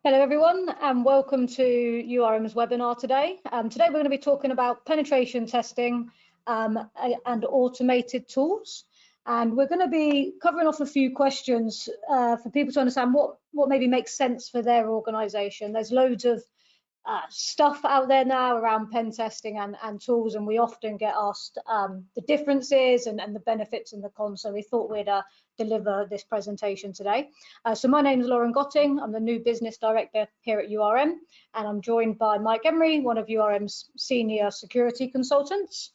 Hello everyone and welcome to URM's webinar today. Today we're going to be talking about penetration testing and automated tools, and we're going to be covering off a few questions for people to understand what maybe makes sense for their organisation. There's loads of stuff out there now around pen testing and tools, and we often get asked the differences and the benefits and the cons, so we thought we'd deliver this presentation today. So my name is Lauren Gotting. I'm the new business director here at URM, and I'm joined by Mike Emery, one of URM's senior security consultants.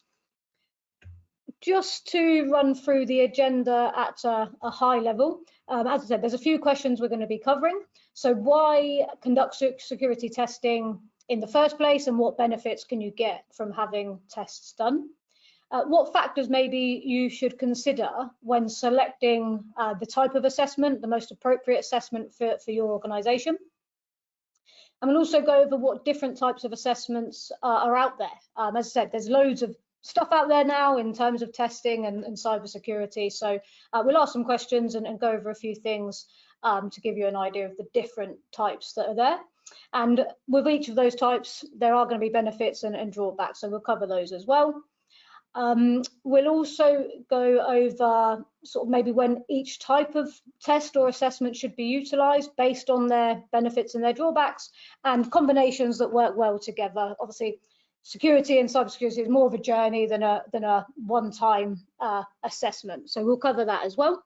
Just to run through the agenda at a high level, as I said, there's a few questions we're going to be covering. So why conduct security testing in the first place, and what benefits can you get from having tests done? What factors maybe you should consider when selecting the type of assessment, the most appropriate assessment for your organisation. And we'll also go over what different types of assessments are out there. As I said, there's loads of stuff out there now in terms of testing and cybersecurity. So we'll ask some questions and go over a few things to give you an idea of the different types that are there. And with each of those types, there are going to be benefits and drawbacks. So we'll cover those as well. We'll also go over sort of maybe when each type of test or assessment should be utilised based on their benefits and their drawbacks, and combinations that work well together. Obviously, security and cybersecurity is more of a journey than a one-time assessment, so we'll cover that as well.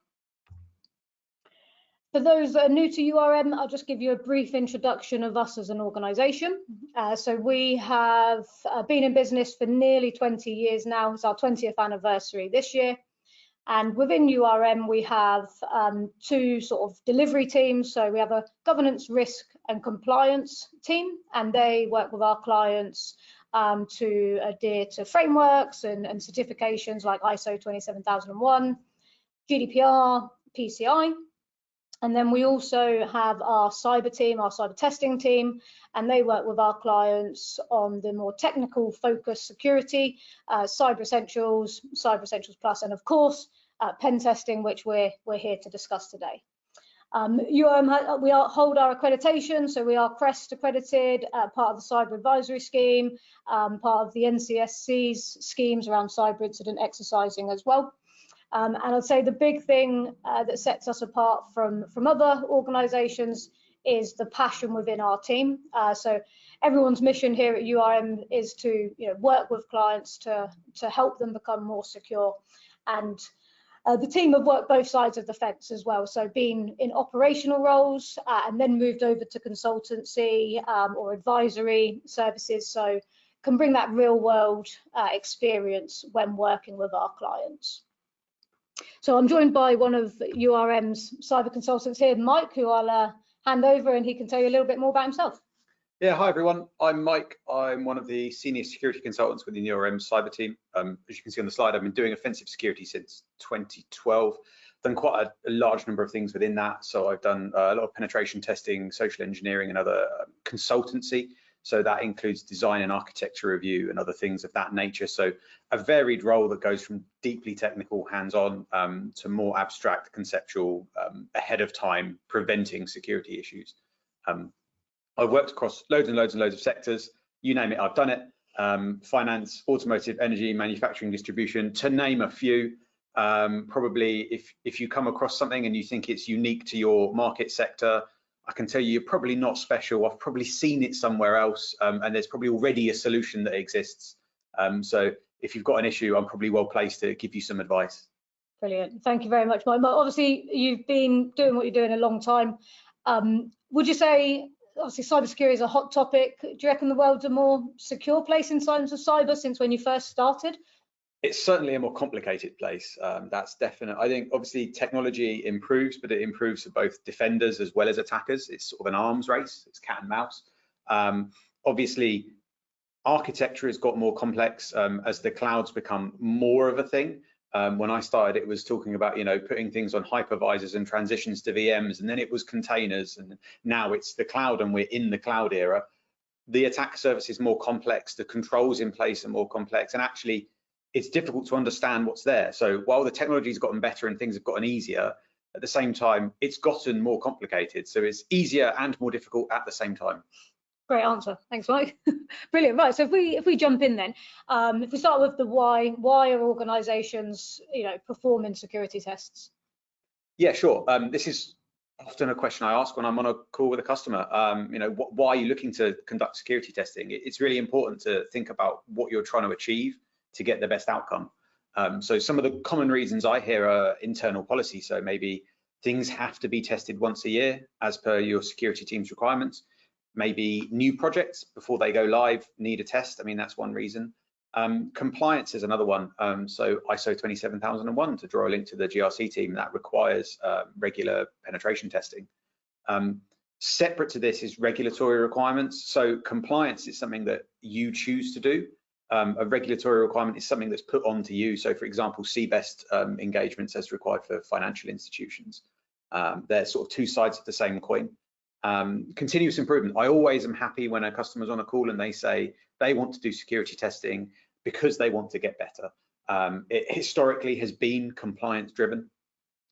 For those that are new to URM, I'll just give you a brief introduction of us as an organisation. So we have been in business for nearly 20 years now. It's our 20th anniversary this year. And within URM, we have two sort of delivery teams. So we have a governance, risk and compliance team, and they work with our clients to adhere to frameworks and certifications like ISO 27001, GDPR, PCI. And then we also have our cyber team, our cyber testing team, and they work with our clients on the more technical focused security, Cyber Essentials, Cyber Essentials Plus, and of course, pen testing, which we're here to discuss today. URM, we hold our accreditation, so we are CREST accredited, part of the cyber advisory scheme, part of the NCSC's schemes around cyber incident exercising as well. And I'd say the big thing that sets us apart from other organisations is the passion within our team. So everyone's mission here at URM is to work with clients to help them become more secure. And the team have worked both sides of the fence as well. So been in operational roles and then moved over to consultancy or advisory services. So can bring that real world experience when working with our clients. So I'm joined by one of URM's cyber consultants here, Mike, who I'll hand over and he can tell you a little bit more about himself. Yeah, hi everyone. I'm Mike. I'm one of the senior security consultants within the URM cyber team. As you can see on the slide, I've been doing offensive security since 2012. Done quite a large number of things within that. So I've done a lot of penetration testing, social engineering and other consultancy. So that includes design and architecture review and other things of that nature. So a varied role that goes from deeply technical, hands-on, to more abstract, conceptual, ahead of time, preventing security issues. I've worked across loads and loads and loads of sectors. You name it, I've done it. Finance, automotive, energy, manufacturing, distribution, to name a few. Probably if you come across something and you think it's unique to your market sector, I can tell you you're probably not special. I've probably seen it somewhere else, and there's probably already a solution that exists. So if you've got an issue, I'm probably well placed to give you some advice. Brilliant. Thank you very much, Mike. Obviously, you've been doing what you're doing a long time. Would you say, obviously, cybersecurity is a hot topic. Do you reckon the world's a more secure place in terms of cyber since when you first started? It's certainly a more complicated place. That's definite. I think obviously technology improves, but it improves for both defenders as well as attackers. It's sort of an arms race. It's cat and mouse. Obviously, architecture has got more complex as the clouds become more of a thing. When I started, it was talking about putting things on hypervisors and transitions to VMs, and then it was containers, and now it's the cloud, and we're in the cloud era. The attack surface is more complex. The controls in place are more complex, and actually, it's difficult to understand what's there. So while the technology's gotten better and things have gotten easier, At the same time, it's gotten more complicated. So it's easier and more difficult at the same time. Great answer. Thanks, Mike. Brilliant. Right. So if we jump in then, if we start with the why are organizations, performing security tests? Yeah, sure. This is often a question I ask when I'm on a call with a customer. Why are you looking to conduct security testing? It's really important to think about what you're trying to achieve to get the best outcome. So some of the common reasons I hear are internal policy. So maybe things have to be tested once a year as per your security team's requirements. Maybe new projects before they go live need a test. I mean, that's one reason. Compliance is another one. So ISO 27001, to draw a link to the GRC team, that requires regular penetration testing. Separate to this is regulatory requirements. So compliance is something that you choose to do. A regulatory requirement is something that's put onto you. So for example, CBEST engagements as required for financial institutions. They're sort of two sides of the same coin. Continuous improvement. I always am happy when a customer's on a call and they say they want to do security testing because they want to get better. It historically has been compliance driven,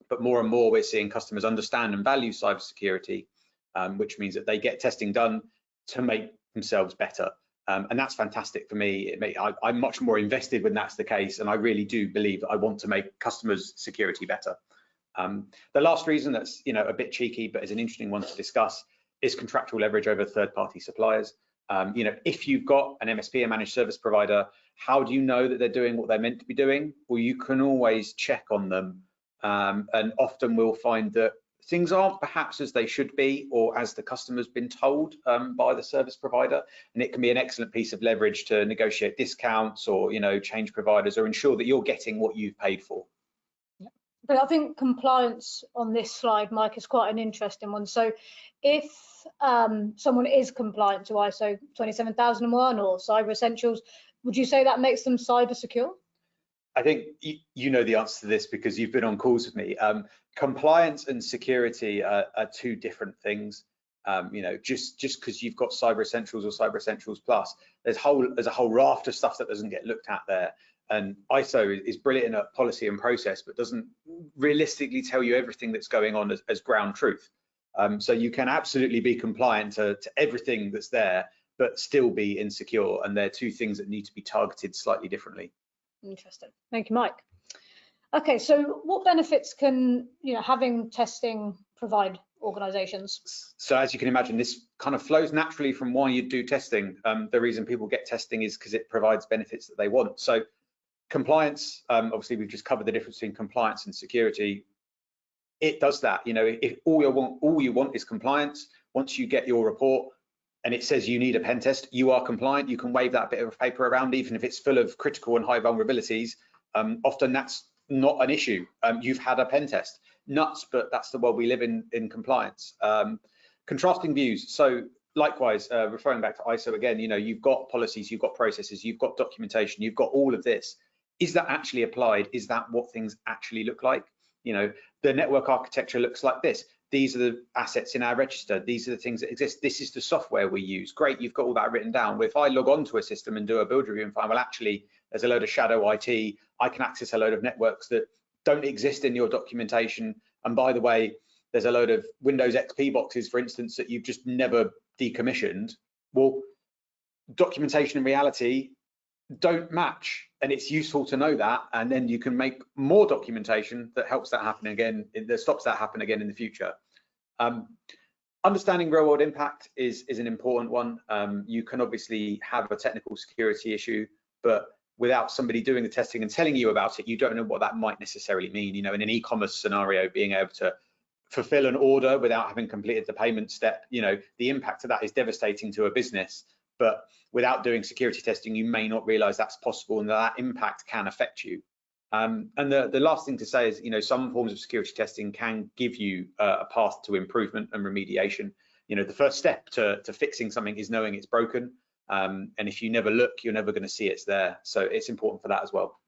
but more and more we're seeing customers understand and value cybersecurity, which means that they get testing done to make themselves better. And that's fantastic for me. I'm much more invested when that's the case, and I really do believe that I want to make customers' security better. The last reason that's a bit cheeky but is an interesting one to discuss is contractual leverage over third-party suppliers. If you've got an MSP, a managed service provider, how do you know that they're doing what they're meant to be doing? Well, you can always check on them, and often we'll find that things aren't perhaps as they should be or as the customer's been told by the service provider, and it can be an excellent piece of leverage to negotiate discounts or change providers or ensure that you're getting what you've paid for. But I think compliance on this slide, Mike, is quite an interesting one. So if someone is compliant to ISO 27001 or Cyber Essentials, would you say that makes them cyber secure? I think you know the answer to this because you've been on calls with me. Compliance and security are two different things. Just because you've got Cyber Essentials or Cyber Essentials Plus, there's a whole raft of stuff that doesn't get looked at there. And ISO is brilliant at policy and process, but doesn't realistically tell you everything that's going on as ground truth. So you can absolutely be compliant to everything that's there, but still be insecure. And they're two things that need to be targeted slightly differently. Interesting. Thank you, Mike. Okay, so what benefits can having testing provide organizations? So as you can imagine, this kind of flows naturally from why you do testing. The reason people get testing is because it provides benefits that they want. So compliance, obviously we've just covered the difference between compliance and security. It does that. If all you want is compliance, once you get your report and it says you need a pen test, you are compliant. You can wave that bit of paper around, even if it's full of critical and high vulnerabilities. Often that's not an issue. You've had a pen test. Nuts, but that's the world we live in compliance. Contrasting views. So likewise, referring back to ISO again, you've got policies, you've got processes, you've got documentation, you've got all of this. Is that actually applied? Is that what things actually look like? The network architecture looks like this. These are the assets in our register. These are the things that exist. This is the software we use. Great, you've got all that written down. But if I log on to a system and do a build review and find, well, actually, there's a load of shadow IT, I can access a load of networks that don't exist in your documentation. And by the way, there's a load of Windows XP boxes, for instance, that you've just never decommissioned. Well, documentation and reality don't match, and it's useful to know that, and then you can make more documentation that helps that happen again, that stops that happen again in the future. Understanding real world impact is an important one. You can obviously have a technical security issue, but without somebody doing the testing and telling you about it, you don't know what that might necessarily mean. In an e-commerce scenario, being able to fulfill an order without having completed the payment step, the impact of that is devastating to a business. But without doing security testing, you may not realize that's possible and that impact can affect you. And the last thing to say is, some forms of security testing can give you a path to improvement and remediation. The first step to fixing something is knowing it's broken. And if you never look, you're never going to see it's there. So it's important for that as well.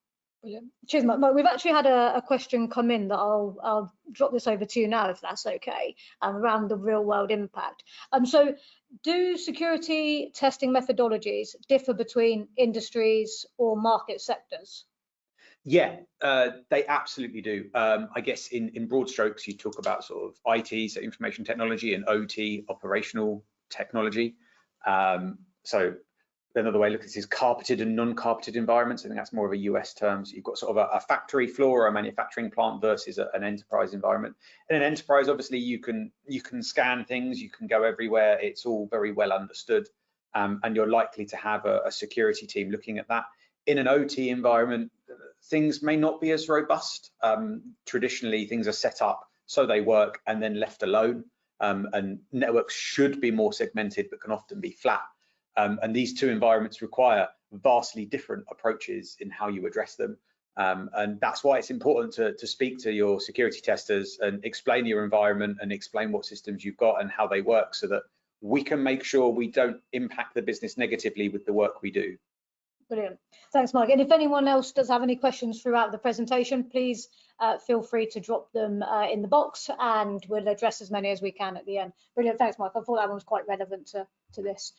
Brilliant. Cheers, Mike. We've actually had a question come in that I'll drop this over to you now, if that's okay, around the real world impact. So do security testing methodologies differ between industries or market sectors? Yeah, they absolutely do. I guess in broad strokes, you talk about sort of IT, so information technology, and OT, operational technology. So another way to look at this is carpeted and non-carpeted environments. I think that's more of a US term. So you've got sort of a factory floor or a manufacturing plant versus an enterprise environment. In an enterprise, obviously, you can scan things, you can go everywhere. It's all very well understood, and you're likely to have a security team looking at that. In an OT environment, things may not be as robust. Traditionally, things are set up so they work and then left alone. And networks should be more segmented, but can often be flat. And these two environments require vastly different approaches in how you address them. And that's why it's important to speak to your security testers and explain your environment and explain what systems you've got and how they work, so that we can make sure we don't impact the business negatively with the work we do. Brilliant. Thanks, Mike. And if anyone else does have any questions throughout the presentation, please feel free to drop them in the box, and we'll address as many as we can at the end. Brilliant. Thanks, Mike. I thought that one was quite relevant to this.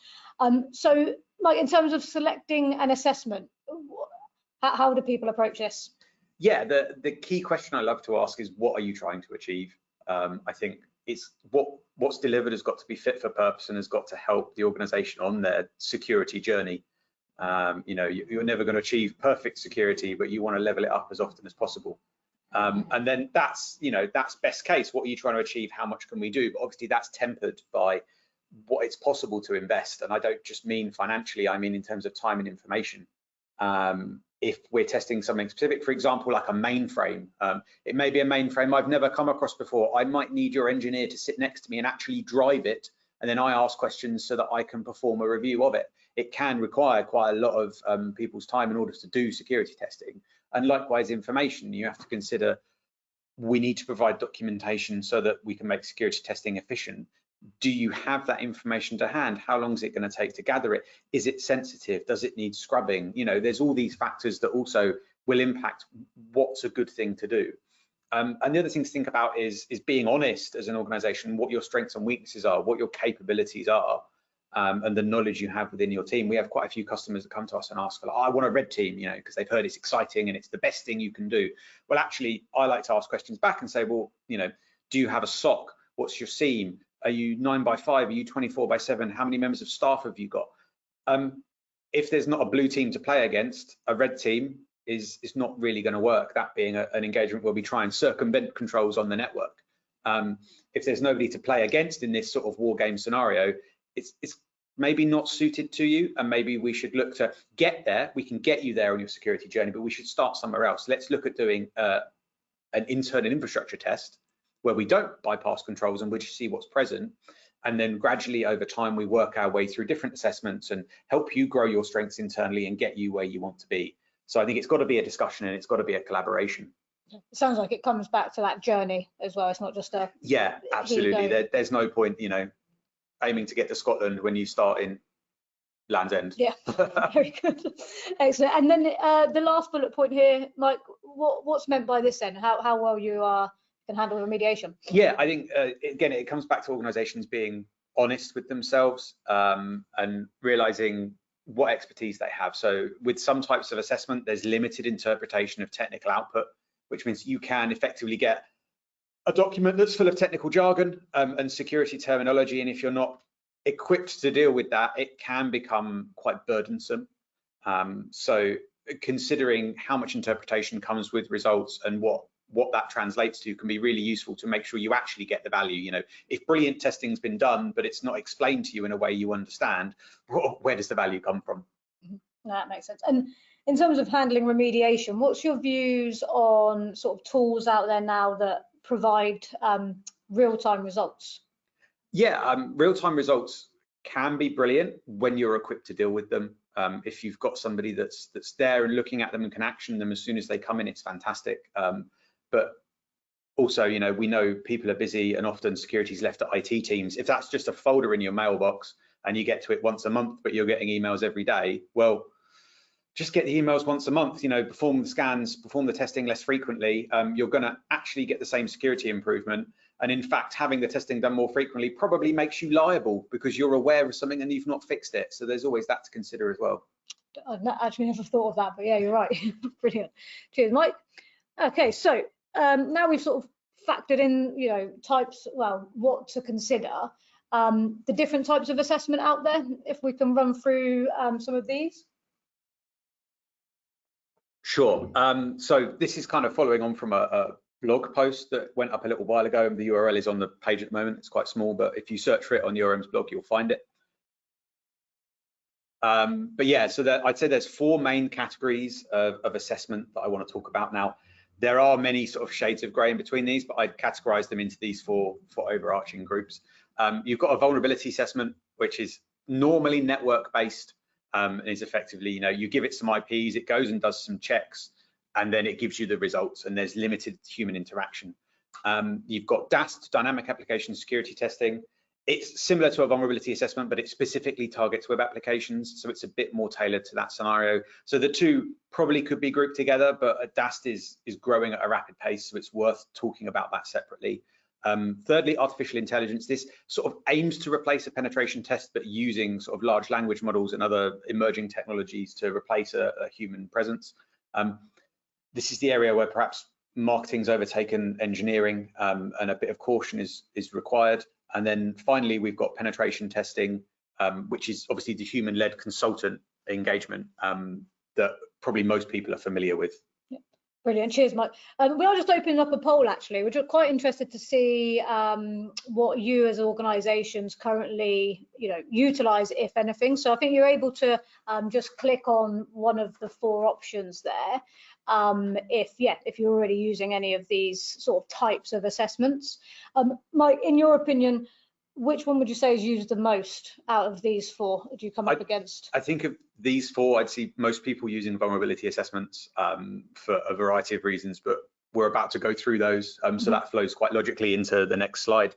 So, Mike, in terms of selecting an assessment, how do people approach this? Yeah, the key question I love to ask is, what are you trying to achieve? I think it's what's delivered has got to be fit for purpose and has got to help the organization on their security journey. You know, you're never going to achieve perfect security, but you want to level it up as often as possible. And then that's best case. What are you trying to achieve? How much can we do? But obviously that's tempered by what it's possible to invest. And I don't just mean financially, I mean in terms of time and information. If we're testing something specific, for example, like a mainframe, it may be a mainframe I've never come across before. I might need your engineer to sit next to me and actually drive it, and then I ask questions so that I can perform a review of it. It can require quite a lot of people's time in order to do security testing. And likewise, information, you have to consider, we need to provide documentation so that we can make security testing efficient. Do you have that information to hand? How long is it going to take to gather it? Is it sensitive? Does it need scrubbing? You know, there's all these factors that also will impact what's a good thing to do. And the other thing to think about is being honest as an organization, what your strengths and weaknesses are, what your capabilities are, and the knowledge you have within your team. We have quite a few customers that come to us and ask, I want a red team, you know, because they've heard it's exciting and it's the best thing you can do. Well, actually, I like to ask questions back and say, well, you know, do you have a SOC? What's your SIEM? Are you 9x5? Are you 24x7? How many members of staff have you got? If there's not a blue team to play against, a red team is not really going to work. That being an engagement where we try and circumvent controls on the network. If there's nobody to play against in this sort of war game scenario, it's maybe not suited to you, and maybe we should look to get there. We can get you there on your security journey, but we should start somewhere else. Let's look at doing an internal infrastructure test where we don't bypass controls and we just see what's present, and then gradually over time we work our way through different assessments and help you grow your strengths internally and get you where you want to be. So I think it's got to be a discussion and it's got to be a collaboration. It sounds like it comes back to that journey as well. It's not just a... Yeah, absolutely. There's no point, you know, aiming to get to Scotland when you start in Land's End. Yeah, very good. Excellent. And then the last bullet point here, Mike, what's meant by this then? How well you can handle remediation? Yeah, I think, again, it comes back to organizations being honest with themselves and realizing what expertise they have. So with some types of assessment, there's limited interpretation of technical output, which means you can effectively get a document that's full of technical jargon and security terminology. And if you're not equipped to deal with that, it can become quite burdensome. So considering how much interpretation comes with results and what that translates to can be really useful to make sure you actually get the value. You know, if brilliant testing's been done, but it's not explained to you in a way you understand, where does the value come from? That makes sense. And in terms of handling remediation, what's your views on sort of tools out there now that provide real-time results? Yeah, real-time results can be brilliant when you're equipped to deal with them. If you've got somebody that's there and looking at them and can action them as soon as they come in, it's fantastic. But also, you know, we know people are busy and often security is left to IT teams. If that's just a folder in your mailbox and you get to it once a month, but you're getting emails every day, well, just get the emails once a month, you know, perform the scans, perform the testing less frequently. You're going to actually get the same security improvement. And in fact, having the testing done more frequently probably makes you liable because you're aware of something and you've not fixed it. So there's always that to consider as well. actually never thought of that, but yeah, you're right. Brilliant. Cheers, Mike. Okay, so now we've sort of factored in, you know, types, well, what to consider. The different types of assessment out there, if we can run through some of these. Sure. So this is kind of following on from a blog post that went up a little while ago. The URL is on the page at the moment. It's quite small, but if you search for it on URM's blog, you'll find it. But yeah, so I'd say there's 4 main categories of assessment that I want to talk about now. There are many sort of shades of grey in between these, but I'd categorize them into these four overarching groups. You've got a vulnerability assessment, which is normally network based, and is effectively, you know, you give it some IPs, it goes and does some checks, and then it gives you the results, and there's limited human interaction. You've got DAST, dynamic application security testing. It's similar to a vulnerability assessment, but it specifically targets web applications, so it's a bit more tailored to that scenario. So the two probably could be grouped together, but DAST is growing at a rapid pace, so it's worth talking about that separately. Thirdly, artificial intelligence. This sort of aims to replace a penetration test, but using sort of large language models and other emerging technologies to replace a human presence. This is the area where perhaps marketing's overtaken engineering, and a bit of caution is required. And then finally, we've got penetration testing, which is obviously the human-led consultant engagement that probably most people are familiar with. Yeah. Brilliant, cheers, Mike. We are just opening up a poll, actually. We're quite interested to see what you as organisations currently, you know, utilise, if anything. So I think you're able to just click on one of the 4 options there. If you're already using any of these sort of types of assessments. Mike, in your opinion, which one would you say is used the most out of these 4? Do you come up against? I think of these 4, I'd see most people using vulnerability assessments for a variety of reasons, but we're about to go through those, so that flows quite logically into the next slide.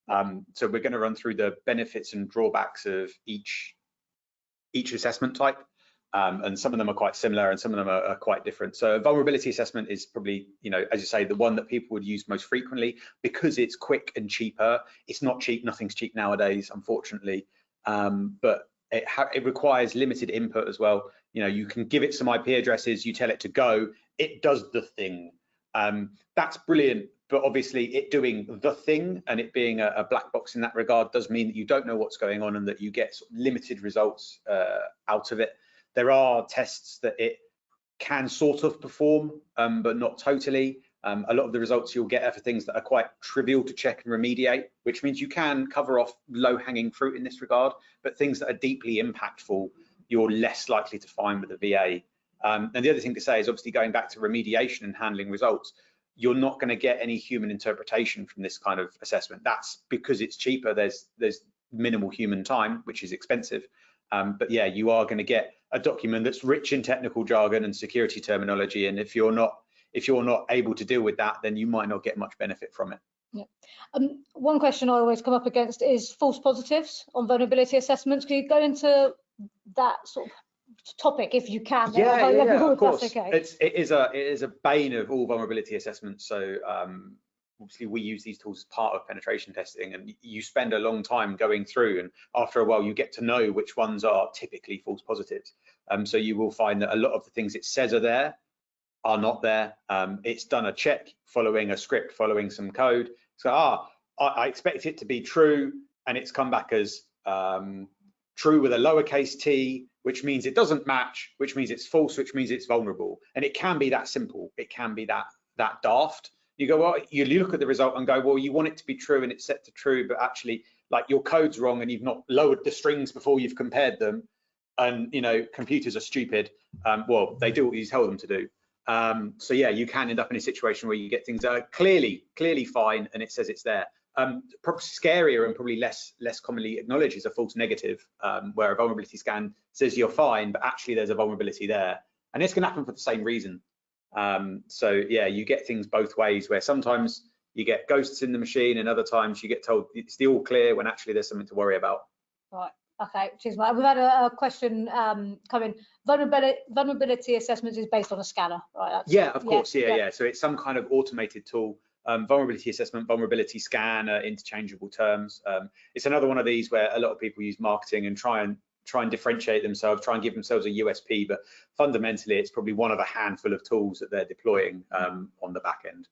So we're going to run through the benefits and drawbacks of each assessment type. And some of them are quite similar and some of them are quite different. So a vulnerability assessment is probably, you know, as you say, the one that people would use most frequently because it's quick and cheaper. It's not cheap, nothing's cheap nowadays, unfortunately, but it requires limited input as well. You know, you can give it some IP addresses, you tell it to go, it does the thing. That's brilliant, but obviously it doing the thing and it being a black box in that regard does mean that you don't know what's going on and that you get sort of limited results out of it. There are tests that it can sort of perform, but not totally. A lot of the results you'll get are for things that are quite trivial to check and remediate, which means you can cover off low-hanging fruit in this regard, but things that are deeply impactful, you're less likely to find with a VA. And the other thing to say is obviously going back to remediation and handling results, you're not going to get any human interpretation from this kind of assessment. That's because it's cheaper. There's minimal human time, which is expensive. But yeah, you are going to get a document that's rich in technical jargon and security terminology, and if you're not able to deal with that, then you might not get much benefit from it. Yeah. One question I always come up against is false positives on vulnerability assessments. Can you go into that sort of topic if you can? Yeah, of course. Okay. It is a bane of all vulnerability assessments. So obviously we use these tools as part of penetration testing, and you spend a long time going through, and after a while you get to know which ones are typically false positives. So you will find that a lot of the things it says are there are not there. It's done a check following a script, following some code. So I expect it to be true, and it's come back as true with a lowercase t, which means it doesn't match, which means it's false, which means it's vulnerable. And it can be that simple. It can be that daft. You go, well, you look at the result and go, well, you want it to be true and it's set to true, but actually, like, your code's wrong and you've not lowered the strings before you've compared them. And, you know, computers are stupid. Well, they do what you tell them to do. So yeah, you can end up in a situation where you get things that are clearly fine and it says it's there. Probably scarier and probably less commonly acknowledged is a false negative, where a vulnerability scan says you're fine, but actually there's a vulnerability there. And this can happen for the same reason. So yeah, you get things both ways, where sometimes you get ghosts in the machine and other times you get told it's the all clear when actually there's something to worry about. Right. Okay. Cheers, Mike. We've had a question come in. Vulnerability assessments is based on a scanner, right? Yeah, of course. Yeah. So it's some kind of automated tool. Vulnerability assessment, vulnerability scan are interchangeable terms. It's another one of these where a lot of people use marketing and try and try and differentiate themselves, try and give themselves a USP, but fundamentally it's probably one of a handful of tools that they're deploying on the back end.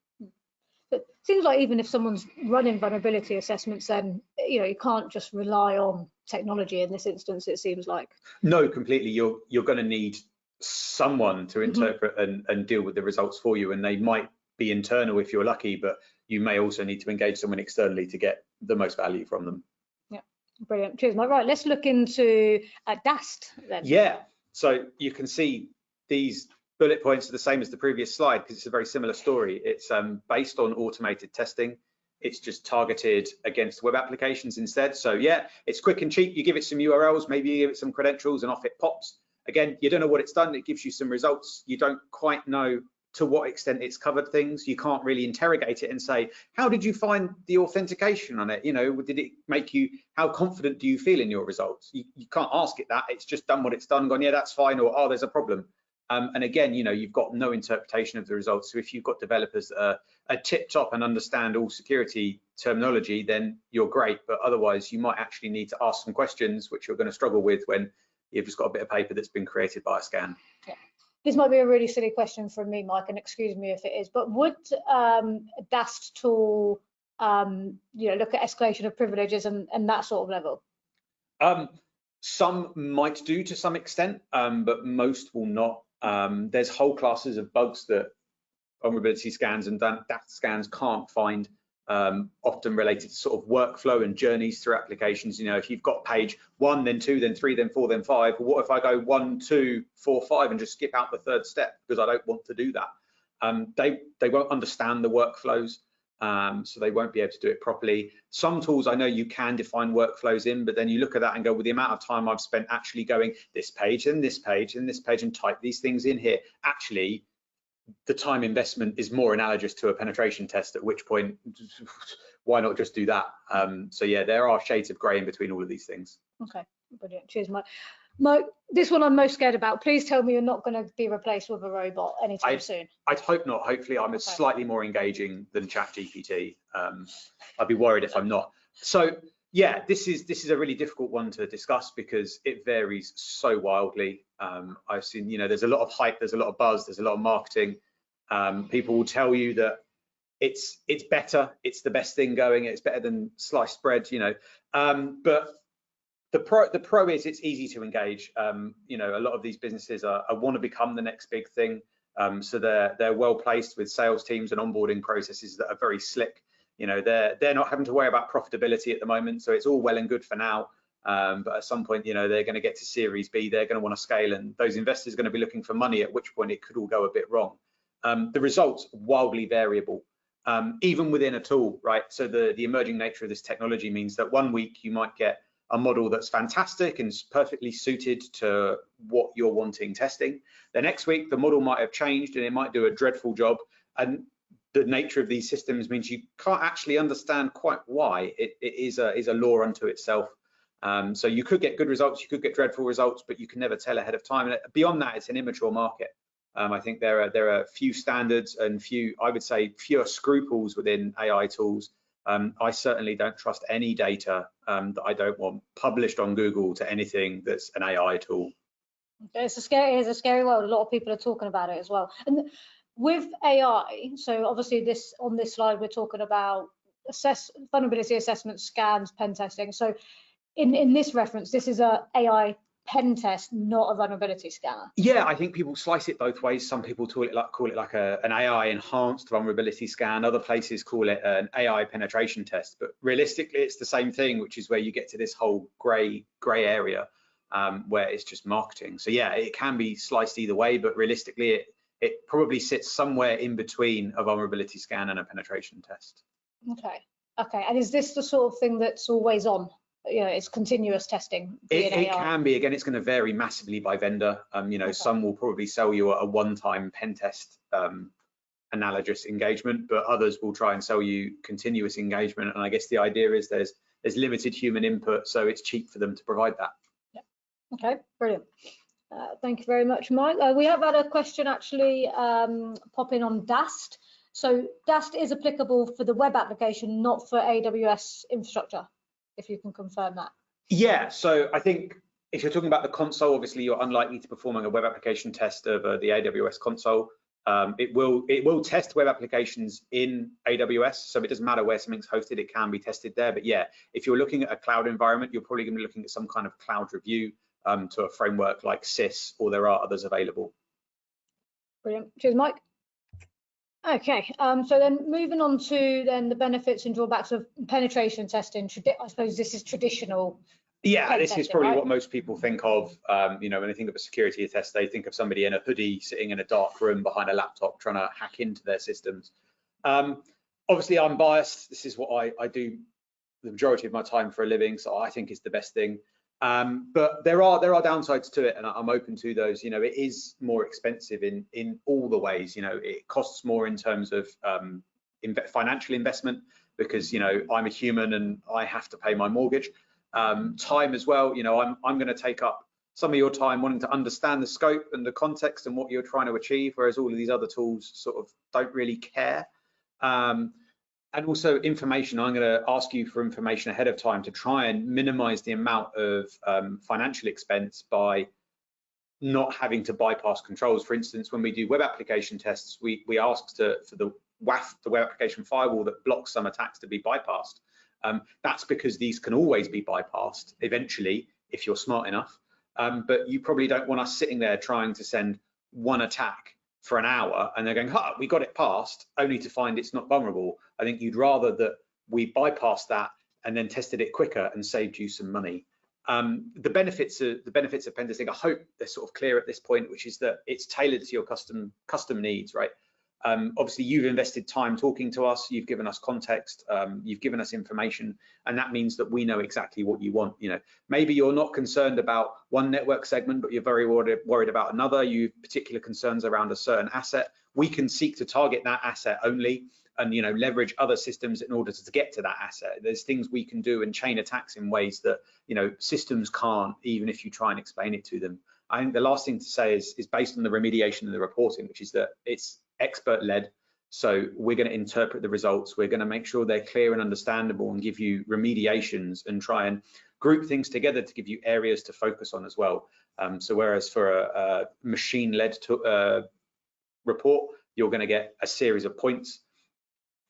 It seems like even if someone's running vulnerability assessments, then you can't just rely on technology in this instance, it seems like. No, completely. You're going to need someone to interpret and deal with the results for you, and they might be internal if you're lucky, but you may also need to engage someone externally to get the most value from them. Yeah, brilliant. Cheers, Mike. Right, let's look into DAST then. Yeah, so you can see these bullet points are the same as the previous slide because it's a very similar story. It's based on automated testing. It's just targeted against web applications instead. So yeah, it's quick and cheap. You give it some URLs, maybe you give it some credentials, and off it pops. Again, you don't know what it's done. It gives you some results. You don't quite know to what extent it's covered things. You can't really interrogate it and say, how did you find the authentication on it? Did it make you, how confident do you feel in your results? You can't ask it that. It's just done what it's done, gone, yeah, that's fine, or oh, there's a problem. And again, you've got no interpretation of the results. So if you've got developers that are tip-top and understand all security terminology, then you're great. But otherwise, you might actually need to ask some questions, which you're going to struggle with when you've just got a bit of paper that's been created by a scan. Yeah. This might be a really silly question from me, Mike, and excuse me if it is, but would a DAST tool, look at escalation of privileges and that sort of level? Some might do to some extent, but most will not. There's whole classes of bugs that vulnerability scans and DAST scans can't find, often related to sort of workflow and journeys through applications. If you've got page 1, then 2, then 3, then 4, then 5, well, what if I go 1, 2, 4, 5 and just skip out the third step because I don't want to do that? They won't understand the workflows, so they won't be able to do it properly. Some tools I know you can define workflows in, but then you look at that and go, well, the amount of time I've spent actually going this page and this page and this page and type these things in here, actually the time investment is more analogous to a penetration test, at which point why not just do that? So yeah, there are shades of grey in between all of these things. Okay, brilliant. Cheers, Mike. Mike, this one I'm most scared about. Please tell me you're not going to be replaced with a robot anytime soon. I'd hope not. Hopefully I'm slightly more engaging than ChatGPT. I'd be worried if I'm not. So yeah, this is a really difficult one to discuss because it varies so wildly. I've seen, there's a lot of hype, there's a lot of buzz, there's a lot of marketing. People will tell you that it's better, it's the best thing going, it's better than sliced bread, but the pro is it's easy to engage. A lot of these businesses want to become the next big thing, so they're well placed with sales teams and onboarding processes that are very slick. They're not having to worry about profitability at the moment, so it's all well and good for now. But at some point, they're going to get to Series B, they're going to want to scale, and those investors are going to be looking for money, at which point it could all go a bit wrong. The results wildly variable, even within a tool, right? So the emerging nature of this technology means that one week you might get a model that's fantastic and perfectly suited to what you're wanting testing. The next week, the model might have changed and it might do a dreadful job. And the nature of these systems means you can't actually understand quite why. It is a law unto itself. So you could get good results, you could get dreadful results, but you can never tell ahead of time. And beyond that, it's an immature market. I think there are few standards and fewer scruples within AI tools. I certainly don't trust any data that I don't want published on Google to anything that's an AI tool. It's a scary world. A lot of people are talking about it as well. And with AI, so obviously on this slide we're talking about vulnerability assessment, scans, pen testing. So in this reference, this is a AI pen test, not a vulnerability scanner. Yeah, I think people slice it both ways. Some people call it like an AI enhanced vulnerability scan. Other places call it an AI penetration test. But realistically, it's the same thing, which is where you get to this whole grey area where it's just marketing. So yeah, it can be sliced either way, but realistically, it probably sits somewhere in between a vulnerability scan and a penetration test. Okay. And is this the sort of thing that's always on? It's continuous testing. It can be. Again, it's going to vary massively by vendor. Some will probably sell you a one-time pen test analogous engagement, but others will try and sell you continuous engagement. And I guess the idea is there's limited human input, so it's cheap for them to provide that. Yeah. Okay, brilliant. Thank you very much, Mike. We have had a question actually pop in on DAST. So DAST is applicable for the web application, not for AWS infrastructure, if you can confirm that. Yeah, so I think If you're talking about the console, obviously you're unlikely to performing a web application test over the AWS console. It will test web applications in AWS, so it doesn't matter where something's hosted, it can be tested there. But yeah, if you're looking at a cloud environment, you're probably going to be looking at some kind of cloud review to a framework like SYS, or there are others available. Brilliant. Cheers, Mike. Okay, so then moving on to then the benefits and drawbacks of penetration testing. I suppose this is traditional. Yeah, this testing, is probably right? what most people think of. You know, when they think of a security test, they think of somebody in a hoodie sitting in a dark room behind a laptop trying to hack into their systems. Obviously, I'm biased. This is what I do the majority of my time for a living, so I think it's the best thing. But there are downsides to it, and I'm open to those. You know, it is more expensive in all the ways. You know, it costs more in terms of financial investment, because, you know, I'm a human and I have to pay my mortgage. Time as well. You know, I'm going to take up some of your time wanting to understand the scope and the context and what you're trying to achieve, whereas all of these other tools sort of don't really care. And also information, I'm going to ask you for information ahead of time to try and minimize the amount of financial expense by not having to bypass controls. For instance, when we do web application tests, we ask for the WAF, the web application firewall that blocks some attacks, to be bypassed. That's because these can always be bypassed eventually if you're smart enough. But you probably don't want us sitting there trying to send one attack for an hour and they're going, "Ha, we got it passed," only to find it's not vulnerable. I think you'd rather that we bypassed that and then tested it quicker and saved you some money. The benefits of pen testing, I hope they're sort of clear at this point, which is that it's tailored to your custom needs, right? Obviously, you've invested time talking to us, you've given us context, you've given us information, and that means that we know exactly what you want. You know, maybe you're not concerned about one network segment, but you're very worried about another. You have particular concerns around a certain asset. We can seek to target that asset only, and, you know, leverage other systems in order to get to that asset. There's things we can do and chain attacks in ways that, you know, systems can't, even if you try and explain it to them. I think the last thing to say is based on the remediation and the reporting, which is that it's expert-led. So we're going to interpret the results. We're going to make sure they're clear and understandable and give you remediations and try and group things together to give you areas to focus on as well. So whereas for a machine-led report, you're going to get a series of points.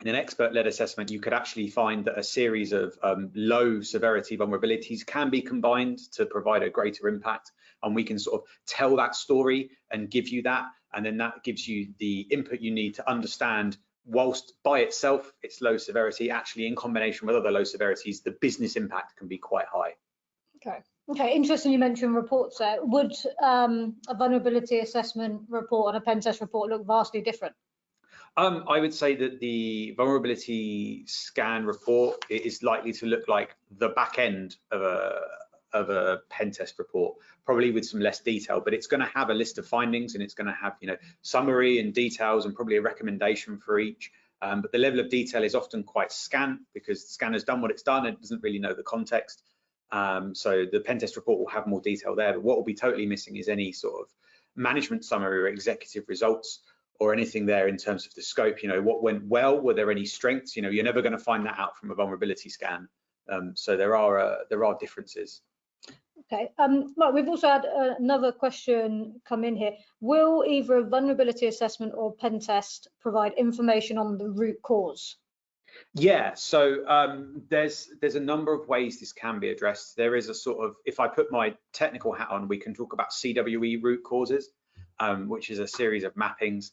In an expert-led assessment, you could actually find that a series of low severity vulnerabilities can be combined to provide a greater impact, and we can sort of tell that story and give you that, and then that gives you the input you need to understand, whilst by itself it's low severity, actually in combination with other low severities, the business impact can be quite high. Okay, interesting you mentioned reports there. Would a vulnerability assessment report and a pen test report look vastly different? I would say that the vulnerability scan report is likely to look like the back end of a pen test report, probably with some less detail, but it's going to have a list of findings, and it's going to have, you know, summary and details and probably a recommendation for each. But the level of detail is often quite scant because the scanner's done what it's done and it doesn't really know the context. So the pen test report will have more detail there, but what will be totally missing is any sort of management summary or executive results, or anything there in terms of the scope. You know, what went well, were there any strengths? You know, you're never going to find that out from a vulnerability scan. So there are differences. Okay, Mark, we've also had another question come in here. Will either a vulnerability assessment or pen test provide information on the root cause? Yeah, so there's a number of ways this can be addressed. There is a sort of, if I put my technical hat on, we can talk about CWE root causes, which is a series of mappings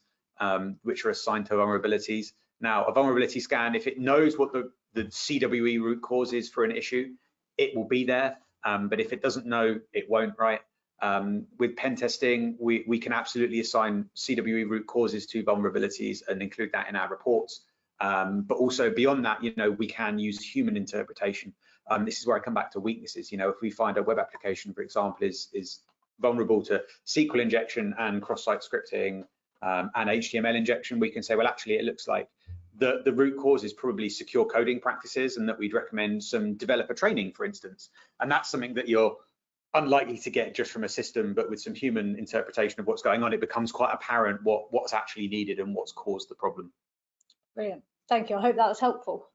which are assigned to vulnerabilities. Now, a vulnerability scan, if it knows what the CWE root cause is for an issue, it will be there. But if it doesn't know, it won't, right? With pen testing, we can absolutely assign CWE root causes to vulnerabilities and include that in our reports. But also beyond that, you know, we can use human interpretation. This is where I come back to weaknesses. You know, if we find a web application, for example, is vulnerable to SQL injection and cross-site scripting and HTML injection, we can say, well, actually, it looks like the root cause is probably secure coding practices, and that we'd recommend some developer training, for instance. And that's something that you're unlikely to get just from a system, but with some human interpretation of what's going on, it becomes quite apparent what's actually needed and what's caused the problem. Brilliant, thank you. I hope that was helpful.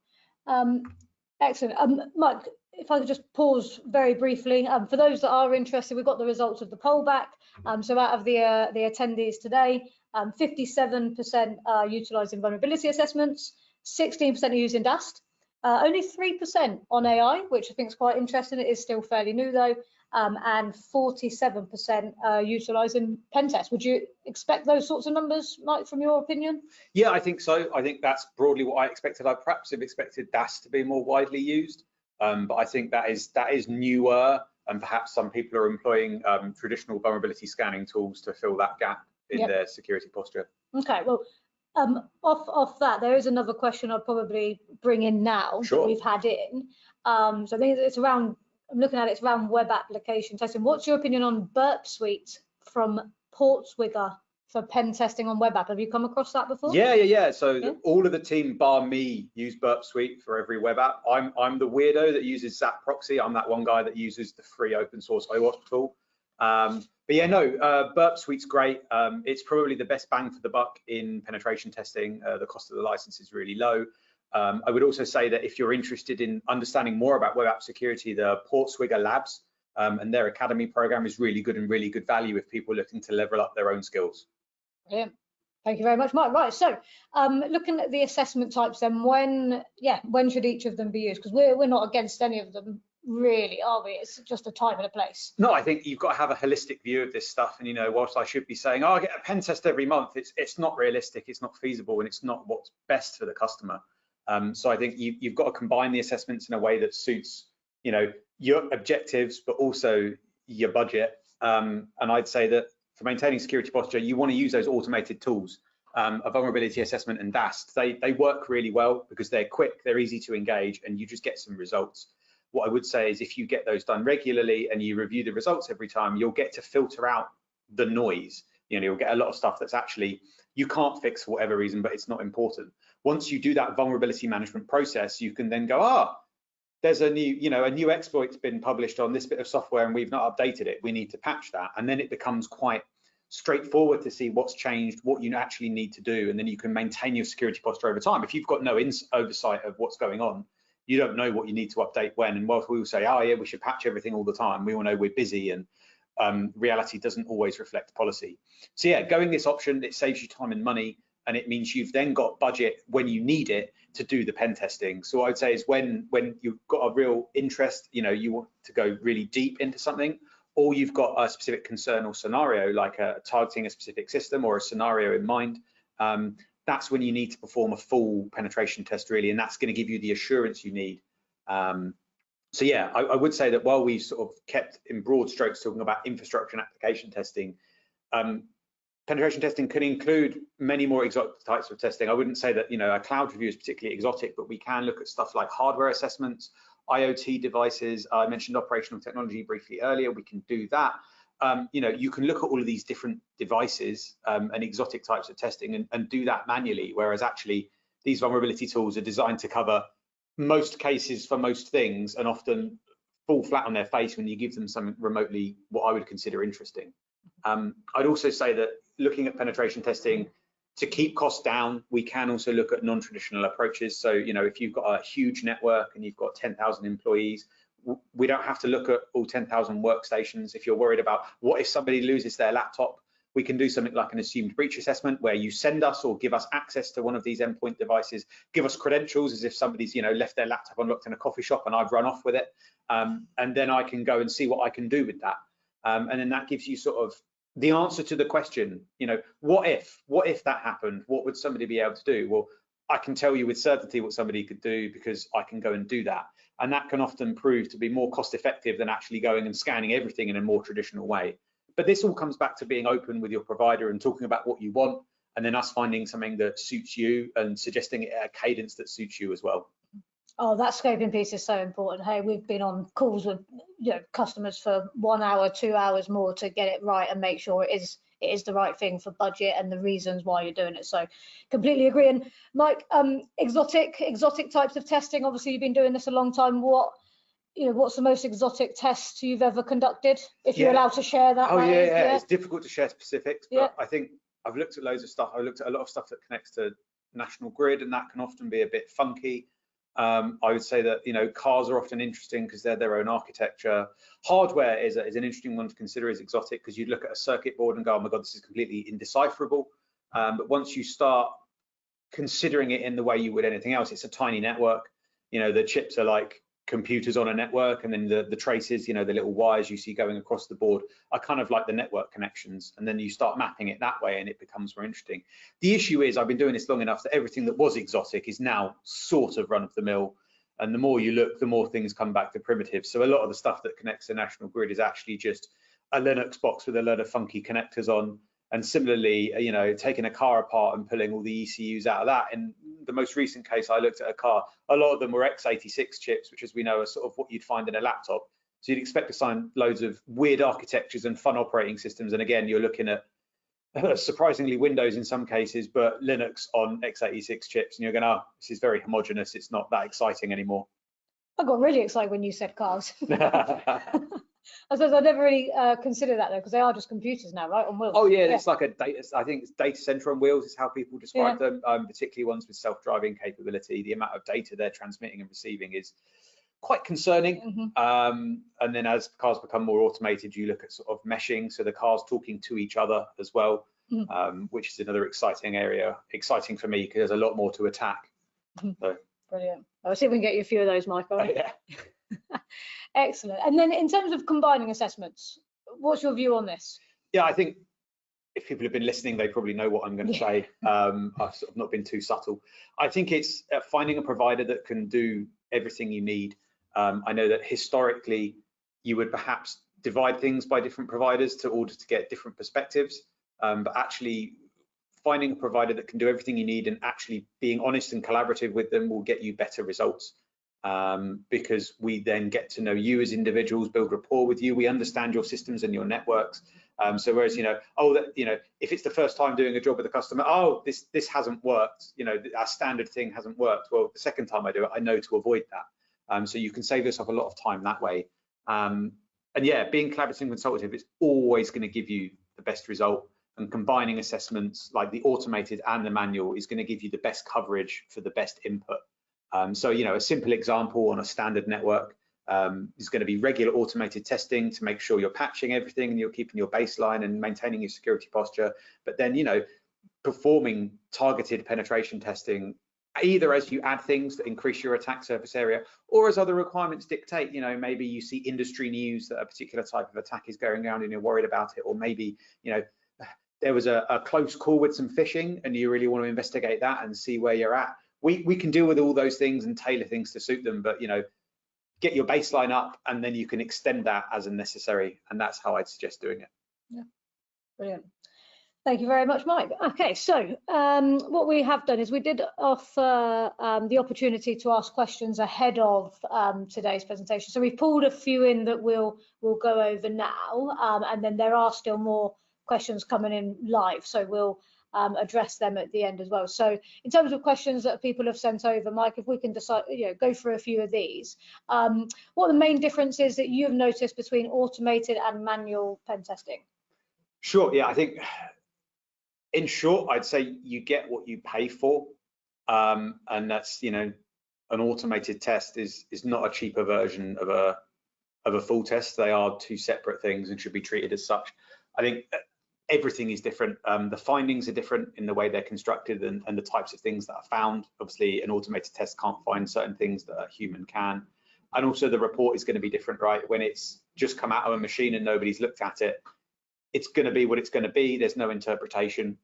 Excellent. Mike, if I could just pause very briefly, for those that are interested, we've got the results of the poll back. So out of the attendees today, 57% are utilising vulnerability assessments, 16% are using DAST, only 3% on AI, which I think is quite interesting. It is still fairly new though, and 47% are utilising pen tests. Would you expect those sorts of numbers, Mike, from your opinion? Yeah, I think so. I think that's broadly what I expected. I perhaps have expected DAST to be more widely used, but I think that is newer, and perhaps some people are employing traditional vulnerability scanning tools to fill that gap in their security posture. Okay, well, off that, there is another question I'd probably bring in now that we've had in. So I think it's around, I'm looking at it's around web application testing. What's your opinion on Burp Suite from Portswigger for pen testing on web app? Have you come across that before? Yeah. So all of the team bar me use Burp Suite for every web app. I'm the weirdo that uses Zap Proxy. I'm that one guy that uses the free open source OWASP tool. But yeah, no, Burp Suite's great. It's probably the best bang for the buck in penetration testing. The cost of the license is really low. I would also say that if you're interested in understanding more about web app security, the Portswigger Labs and their academy program is really good and really good value if people are looking to level up their own skills. Brilliant. Thank you very much, Mike. Right, so looking at the assessment types, then when should each of them be used? Because we're not against any of them, really, are we? It's just a time and a place. No, I think you've got to have a holistic view of this stuff. And, you know, whilst I should be saying, oh, I get a pen test every month, it's not realistic, it's not feasible, and it's not what's best for the customer. So I think you've got to combine the assessments in a way that suits, you know, your objectives, but also your budget. And I'd say that for maintaining security posture, you want to use those automated tools. A vulnerability assessment and DAST, they work really well because they're quick, they're easy to engage, and you just get some results. What I would say is if you get those done regularly and you review the results every time, you'll get to filter out the noise. You know, you'll get a lot of stuff that's actually you can't fix for whatever reason, but it's not important. Once you do that vulnerability management process, you can then go, there's a new exploit's been published on this bit of software and we've not updated it. We need to patch that. And then it becomes quite straightforward to see what's changed, what you actually need to do, and then you can maintain your security posture over time. If you've got no oversight of what's going on, you don't know what you need to update when. And whilst we will say, oh yeah, we should patch everything all the time, we all know we're busy, and reality doesn't always reflect policy. So yeah, going this option, it saves you time and money, and it means you've then got budget when you need it to do the pen testing. So what I'd say is when you've got a real interest, you know, you want to go really deep into something, or you've got a specific concern or scenario, like targeting a specific system or a scenario in mind, that's when you need to perform a full penetration test, really, and that's going to give you the assurance you need. So yeah, I would say that while we've sort of kept in broad strokes talking about infrastructure and application testing, penetration testing can include many more exotic types of testing. I wouldn't say that, you know, a cloud review is particularly exotic, but we can look at stuff like hardware assessments, IoT devices. I mentioned operational technology briefly earlier. We can do that. You know, you can look at all of these different devices and exotic types of testing and do that manually, whereas actually these vulnerability tools are designed to cover most cases for most things and often fall flat on their face when you give them something remotely what I would consider interesting. I'd also say that looking at penetration testing to keep costs down, we can also look at non-traditional approaches. So, you know, if you've got a huge network and you've got 10,000 employees, we don't have to look at all 10,000 workstations. If you're worried about what if somebody loses their laptop, we can do something like an assumed breach assessment where you send us or give us access to one of these endpoint devices, give us credentials as if somebody's, you know, left their laptop unlocked in a coffee shop and I've run off with it. And then I can go and see what I can do with that. And then that gives you sort of the answer to the question, you know, what if that happened? What would somebody be able to do? Well, I can tell you with certainty what somebody could do because I can go and do that. And that can often prove to be more cost effective than actually going and scanning everything in a more traditional way. But this all comes back to being open with your provider and talking about what you want, and then us finding something that suits you and suggesting a cadence that suits you as well. Oh, that scoping piece is so important. Hey, we've been on calls with customers for 1 hour, 2 hours more to get it right and make sure it is the right thing for budget and the reasons why you're doing it. So completely agree. And Mike, exotic types of testing, obviously you've been doing this a long time. What's the most exotic test you've ever conducted, if you're allowed to share that? Oh, yeah, it's difficult to share specifics, but I think I've looked at loads of stuff. I've looked at a lot of stuff that connects to national grid, and that can often be a bit funky. I would say that, you know, cars are often interesting because they're their own architecture. Hardware is an interesting one to consider as exotic, because you'd look at a circuit board and go, oh my God, this is completely indecipherable. But once you start considering it in the way you would anything else, it's a tiny network. You know, the chips are like computers on a network, and then the traces, you know, the little wires you see going across the board are kind of like the network connections, and then you start mapping it that way and it becomes more interesting. The issue is, I've been doing this long enough that everything that was exotic is now sort of run of the mill, and the more you look, the more things come back to primitive. So a lot of the stuff that connects the national grid is actually just a Linux box with a load of funky connectors on. And similarly, you know, taking a car apart and pulling all the ECUs out of that. In the most recent case, I looked at a car, a lot of them were x86 chips, which, as we know, are sort of what you'd find in a laptop. So you'd expect to find loads of weird architectures and fun operating systems. And again, you're looking at surprisingly Windows in some cases, but Linux on x86 chips. And you're going, oh, this is very homogenous. It's not that exciting anymore. I got really excited when you said cars. I suppose I never really considered that though, because they are just computers now, right, on wheels. Oh yeah, it's like a data. I think it's data center on wheels is how people describe them. Particularly ones with self-driving capability. The amount of data they're transmitting and receiving is quite concerning. And then as cars become more automated, you look at sort of meshing, so the cars talking to each other as well, which is another exciting area. Exciting for me because there's a lot more to attack. So. Brilliant. I'll see if we can get you a few of those, Michael. Oh, yeah. Excellent. And then in terms of combining assessments, what's your view on this? Yeah, I think if people have been listening, they probably know what I'm going to say. I've sort of not been too subtle. I think it's finding a provider that can do everything you need. I know that historically you would perhaps divide things by different providers to order to get different perspectives, but actually finding a provider that can do everything you need and actually being honest and collaborative with them will get you better results. Because we then get to know you as individuals, build rapport with you. We understand your systems and your networks. So whereas, you know, if it's the first time doing a job with a customer, oh, this hasn't worked, you know, our standard thing hasn't worked. Well, the second time I do it, I know to avoid that. So you can save yourself a lot of time that way. And yeah, being collaborative and consultative is always going to give you the best result. And combining assessments like the automated and the manual is going to give you the best coverage for the best input. So, you know, a simple example on a standard network is going to be regular automated testing to make sure you're patching everything and you're keeping your baseline and maintaining your security posture. But then, you know, performing targeted penetration testing, either as you add things that increase your attack surface area or as other requirements dictate. You know, maybe you see industry news that a particular type of attack is going around and you're worried about it, or maybe, you know, there was a close call with some phishing and you really want to investigate that and see where you're at. We can deal with all those things and tailor things to suit them, but, you know, get your baseline up and then you can extend that as necessary. And that's how I'd suggest doing it. Yeah, brilliant. Thank you very much, Mike. Okay, so what we have done is we did offer the opportunity to ask questions ahead of today's presentation. So we've pulled a few in that we'll go over now, and then there are still more questions coming in live. So we'll address them at the end as well. So in terms of questions that people have sent over, Mike, if we can decide, you know, go through a few of these, what are the main differences that you've noticed between automated and manual pen testing? Sure. Yeah, I think in short, I'd say you get what you pay for, and that's, you know, an automated test is not a cheaper version of a full test. They are two separate things and should be treated as such. I think everything is different. The findings are different in the way they're constructed and the types of things that are found. Obviously, an automated test can't find certain things that a human can. And also the report is going to be different, right? When it's just come out of a machine and nobody's looked at it, it's going to be what it's going to be. There's no interpretation.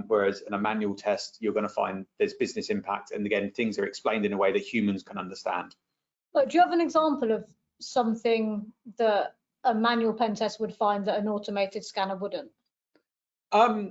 Whereas in a manual test, you're going to find there's business impact. And again, things are explained in a way that humans can understand. Look, do you have an example of something that a manual pen test would find that an automated scanner wouldn't?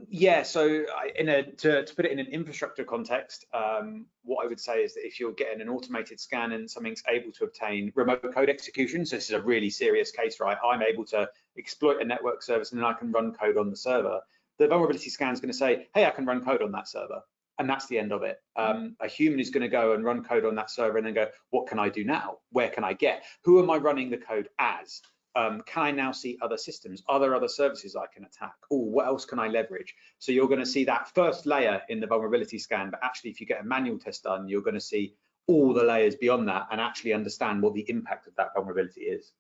Yeah, so to put it in an infrastructure context, what I would say is that if you're getting an automated scan and something's able to obtain remote code execution, so this is a really serious case, right? I'm able to exploit a network service and then I can run code on the server. The vulnerability scan is going to say, hey, I can run code on that server. And that's the end of it. A human is going to go and run code on that server and then go, what can I do now? Where can I get? Who am I running the code as? Can I now see other systems? Are there other services I can attack? Oh, what else can I leverage? So you're going to see that first layer in the vulnerability scan, but actually if you get a manual test done, you're going to see all the layers beyond that and actually understand what the impact of that vulnerability is.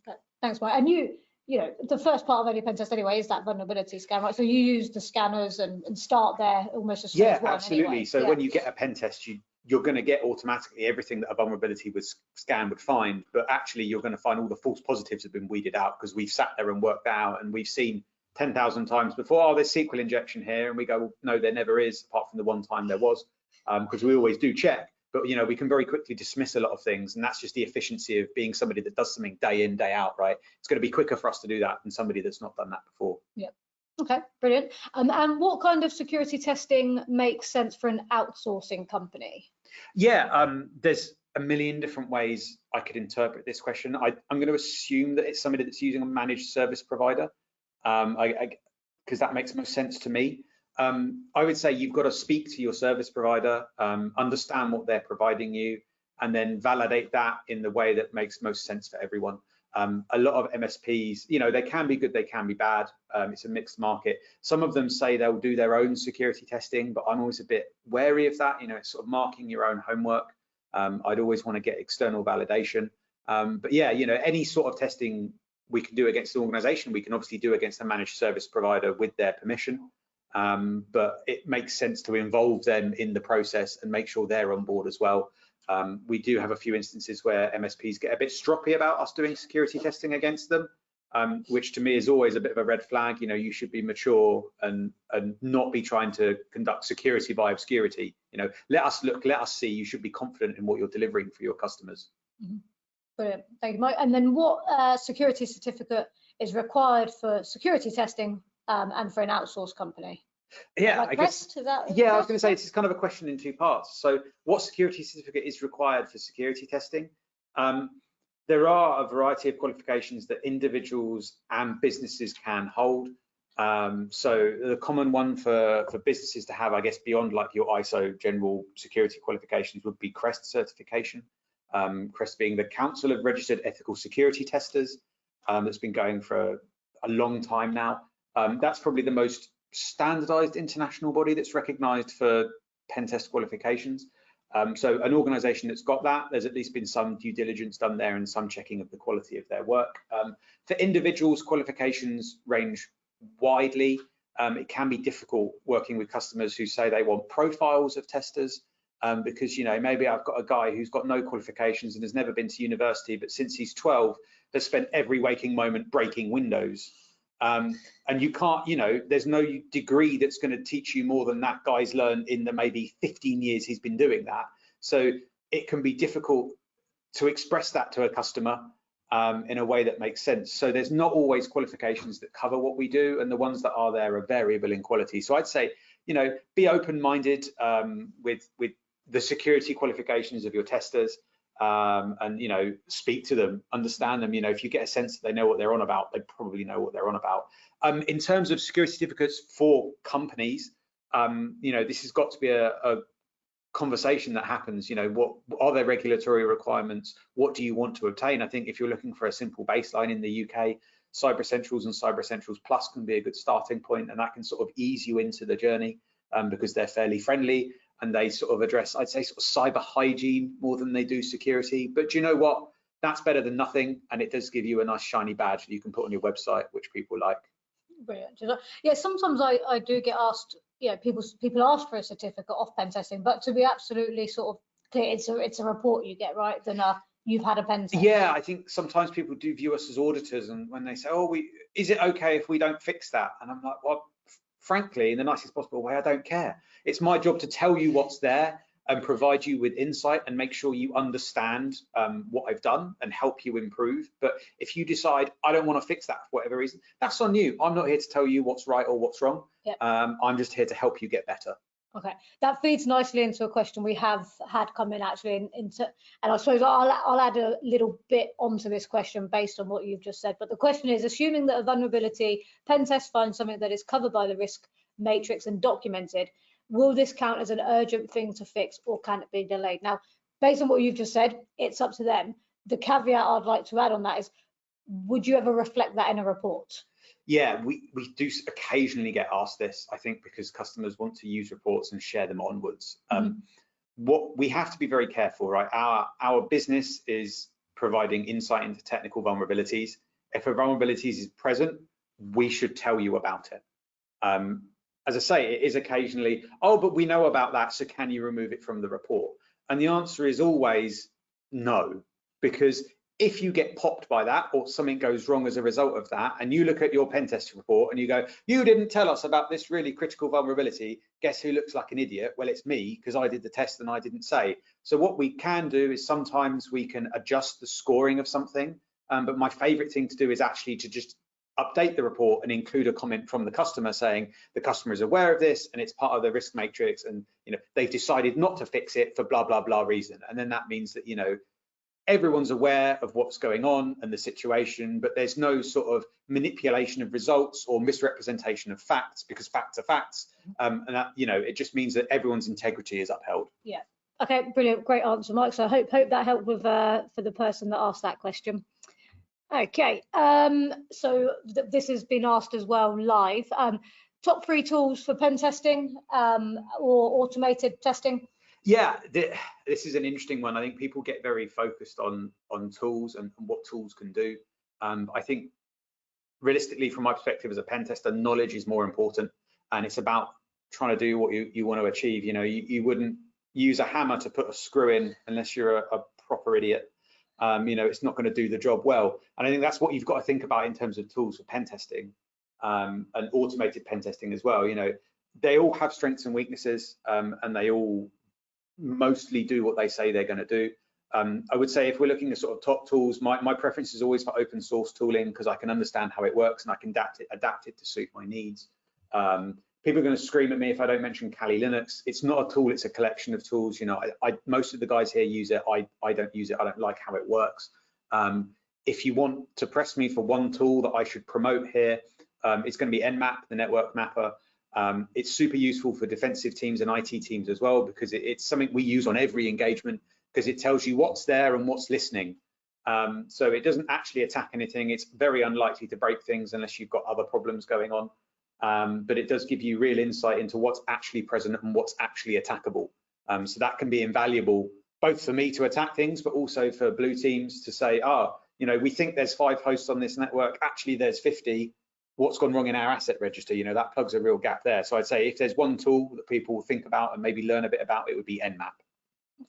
Okay, thanks, Mike. And you know, the first part of any pen test anyway is that vulnerability scan, right? So you use the scanners and start there almost as Yeah, one absolutely. anyway. So when you get a pen test, you're going to get automatically everything that a vulnerability scan would find, but actually you're going to find all the false positives have been weeded out because we've sat there and worked out, and we've seen 10,000 times before, oh, there's SQL injection here, and we go, well, no, there never is, apart from the one time there was, because we always do check. But, you know, we can very quickly dismiss a lot of things, and that's just the efficiency of being somebody that does something day in, day out, right? It's going to be quicker for us to do that than somebody that's not done that before. Yeah. Okay, brilliant. And what kind of security testing makes sense for an outsourcing company? Yeah, there's a million different ways I could interpret this question. I'm going to assume that it's somebody that's using a managed service provider, because that makes most sense to me. I would say you've got to speak to your service provider, understand what they're providing you, and then validate that in the way that makes most sense for everyone. A lot of MSPs, you know, they can be good, they can be bad. It's a mixed market. Some of them say they'll do their own security testing, but I'm always a bit wary of that. You know, it's sort of marking your own homework. I'd always want to get external validation. But yeah, you know, any sort of testing we can do against the organization, we can obviously do against a managed service provider with their permission. But it makes sense to involve them in the process and make sure they're on board as well. We do have a few instances where MSPs get a bit stroppy about us doing security testing against them, which to me is always a bit of a red flag. You know, you should be mature and not be trying to conduct security by obscurity. You know, let us look, let us see. You should be confident in what you're delivering for your customers. Mm-hmm. Brilliant, thank you, Mike. And then what security certificate is required for security testing and for an outsourced company? Yeah, like I guess. I was going to say it's kind of a question in two parts. So, what security certificate is required for security testing? There are a variety of qualifications that individuals and businesses can hold. So, the common one for businesses to have, I guess, beyond like your ISO general security qualifications would be CREST certification. CREST being the Council of Registered Ethical Security Testers. That's been going for a long time now. That's probably the most standardized international body that's recognized for pen test qualifications. So an organization that's got that, there's at least been some due diligence done there and some checking of the quality of their work. For individuals, qualifications range widely. It can be difficult working with customers who say they want profiles of testers, because, you know, maybe I've got a guy who's got no qualifications and has never been to university, but since he's 12 has spent every waking moment breaking windows. And you can't, you know, there's no degree that's going to teach you more than that guy's learned in the maybe 15 years he's been doing that. So it can be difficult to express that to a customer in a way that makes sense. So there's not always qualifications that cover what we do, and the ones that are there are variable in quality. So I'd say, you know, be open-minded with the security qualifications of your testers. And, you know, speak to them, understand them. You know, if you get a sense that they know what they're on about, they probably know what they're on about. In terms of security certificates for companies, you know, this has got to be a conversation that happens. You know, what are their regulatory requirements? What do you want to obtain? I think if you're looking for a simple baseline in the UK, Cyber Essentials and Cyber Essentials Plus can be a good starting point, and that can sort of ease you into the journey because they're fairly friendly. And they sort of address, I'd say, sort of cyber hygiene more than they do security. But do you know what? That's better than nothing, and it does give you a nice shiny badge that you can put on your website, which people like. Brilliant. Yeah, sometimes I do get asked, you know, people ask for a certificate of pen testing, but to be absolutely sort of clear, it's a report you get, right? Then you've had a pen test. Yeah, I think sometimes people do view us as auditors, and when they say, oh, is it okay if we don't fix that? And I'm like, well, frankly, in the nicest possible way, I don't care. It's my job to tell you what's there and provide you with insight and make sure you understand what I've done and help you improve. But if you decide I don't want to fix that for whatever reason, that's on you. I'm not here to tell you what's right or what's wrong. Yep. I'm just here to help you get better. Okay, that feeds nicely into a question we have had come in actually into, and I suppose I'll add a little bit onto this question based on what you've just said. But the question is, assuming that a vulnerability pen test finds something that is covered by the risk matrix and documented, will this count as an urgent thing to fix, or can it be delayed? Now, based on what you've just said, it's up to them. The caveat I'd like to add on that is, would you ever reflect that in a report? Yeah, we do occasionally get asked this, I think, because customers want to use reports and share them onwards. what we have to be very careful, right? Our business is providing insight into technical vulnerabilities. If a vulnerability is present, we should tell you about it. As I say, it is occasionally, oh, but we know about that, so can you remove it from the report? And the answer is always no, because if you get popped by that or something goes wrong as a result of that, and you look at your pen test report and you go, you didn't tell us about this really critical vulnerability, guess who looks like an idiot? Well, it's me, because I did the test and I didn't say. So what we can do is sometimes we can adjust the scoring of something, but my favorite thing to do is actually to just update the report and include a comment from the customer saying the customer is aware of this and it's part of the risk matrix, and they've decided not to fix it for blah blah blah reason. And then that means that everyone's aware of what's going on and the situation, but there's no sort of manipulation of results or misrepresentation of facts, because facts are facts. And that, it just means that everyone's integrity is upheld. Yeah. Okay, brilliant. Great answer, Mike. So I hope that helped with for the person that asked that question. Okay, so this has been asked as well live. Top 3 tools for pen testing or automated testing? Yeah, this is an interesting one. I think people get very focused on tools and what tools can do. I think realistically, from my perspective as a pen tester, knowledge is more important, and it's about trying to do what you want to achieve. You wouldn't use a hammer to put a screw in unless you're a proper idiot. It's not going to do the job well. And I think that's what you've got to think about in terms of tools for pen testing and automated pen testing as well. They all have strengths and weaknesses, and they all mostly do what they say they're going to do. I would say if we're looking at sort of top tools, my preference is always for open source tooling, because I can understand how it works and I can adapt it to suit my needs. People are going to scream at me if I don't mention Kali Linux. It's not a tool, it's a collection of tools. Most of the guys here use it. I don't use it. I don't like how it works. If you want to press me for one tool that I should promote here, it's going to be Nmap, the network mapper. It's super useful for defensive teams and IT teams as well, because it's something we use on every engagement, because it tells you what's there and what's listening. So it doesn't actually attack anything. It's very unlikely to break things unless you've got other problems going on. But it does give you real insight into what's actually present and what's actually attackable. So that can be invaluable, both for me to attack things, but also for blue teams to say, we think there's 5 hosts on this network, actually there's 50. What's gone wrong in our asset register? That plugs a real gap there. So I'd say if there's one tool that people think about and maybe learn a bit about, it would be Nmap.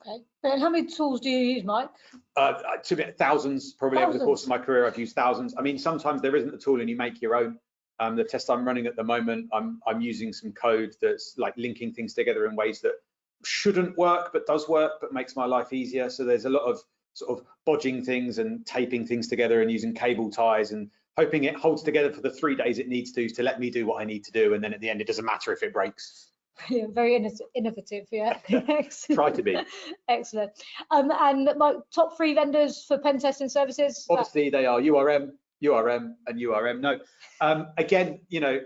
Okay. And how many tools do you use, Mike? Thousands, probably. Over the course of my career, I've used thousands. I mean, sometimes there isn't a tool and you make your own. The test I'm running at the moment, I'm using some code that's like linking things together in ways that shouldn't work, but does work, but makes my life easier. So there's a lot of sort of bodging things and taping things together and using cable ties and hoping it holds together for the 3 days it needs to let me do what I need to do. And then at the end, it doesn't matter if it breaks. Yeah, very innovative, yeah. Try to be. Excellent. And my top 3 vendors for pen testing services? Obviously, they are URM, and URM. No, again,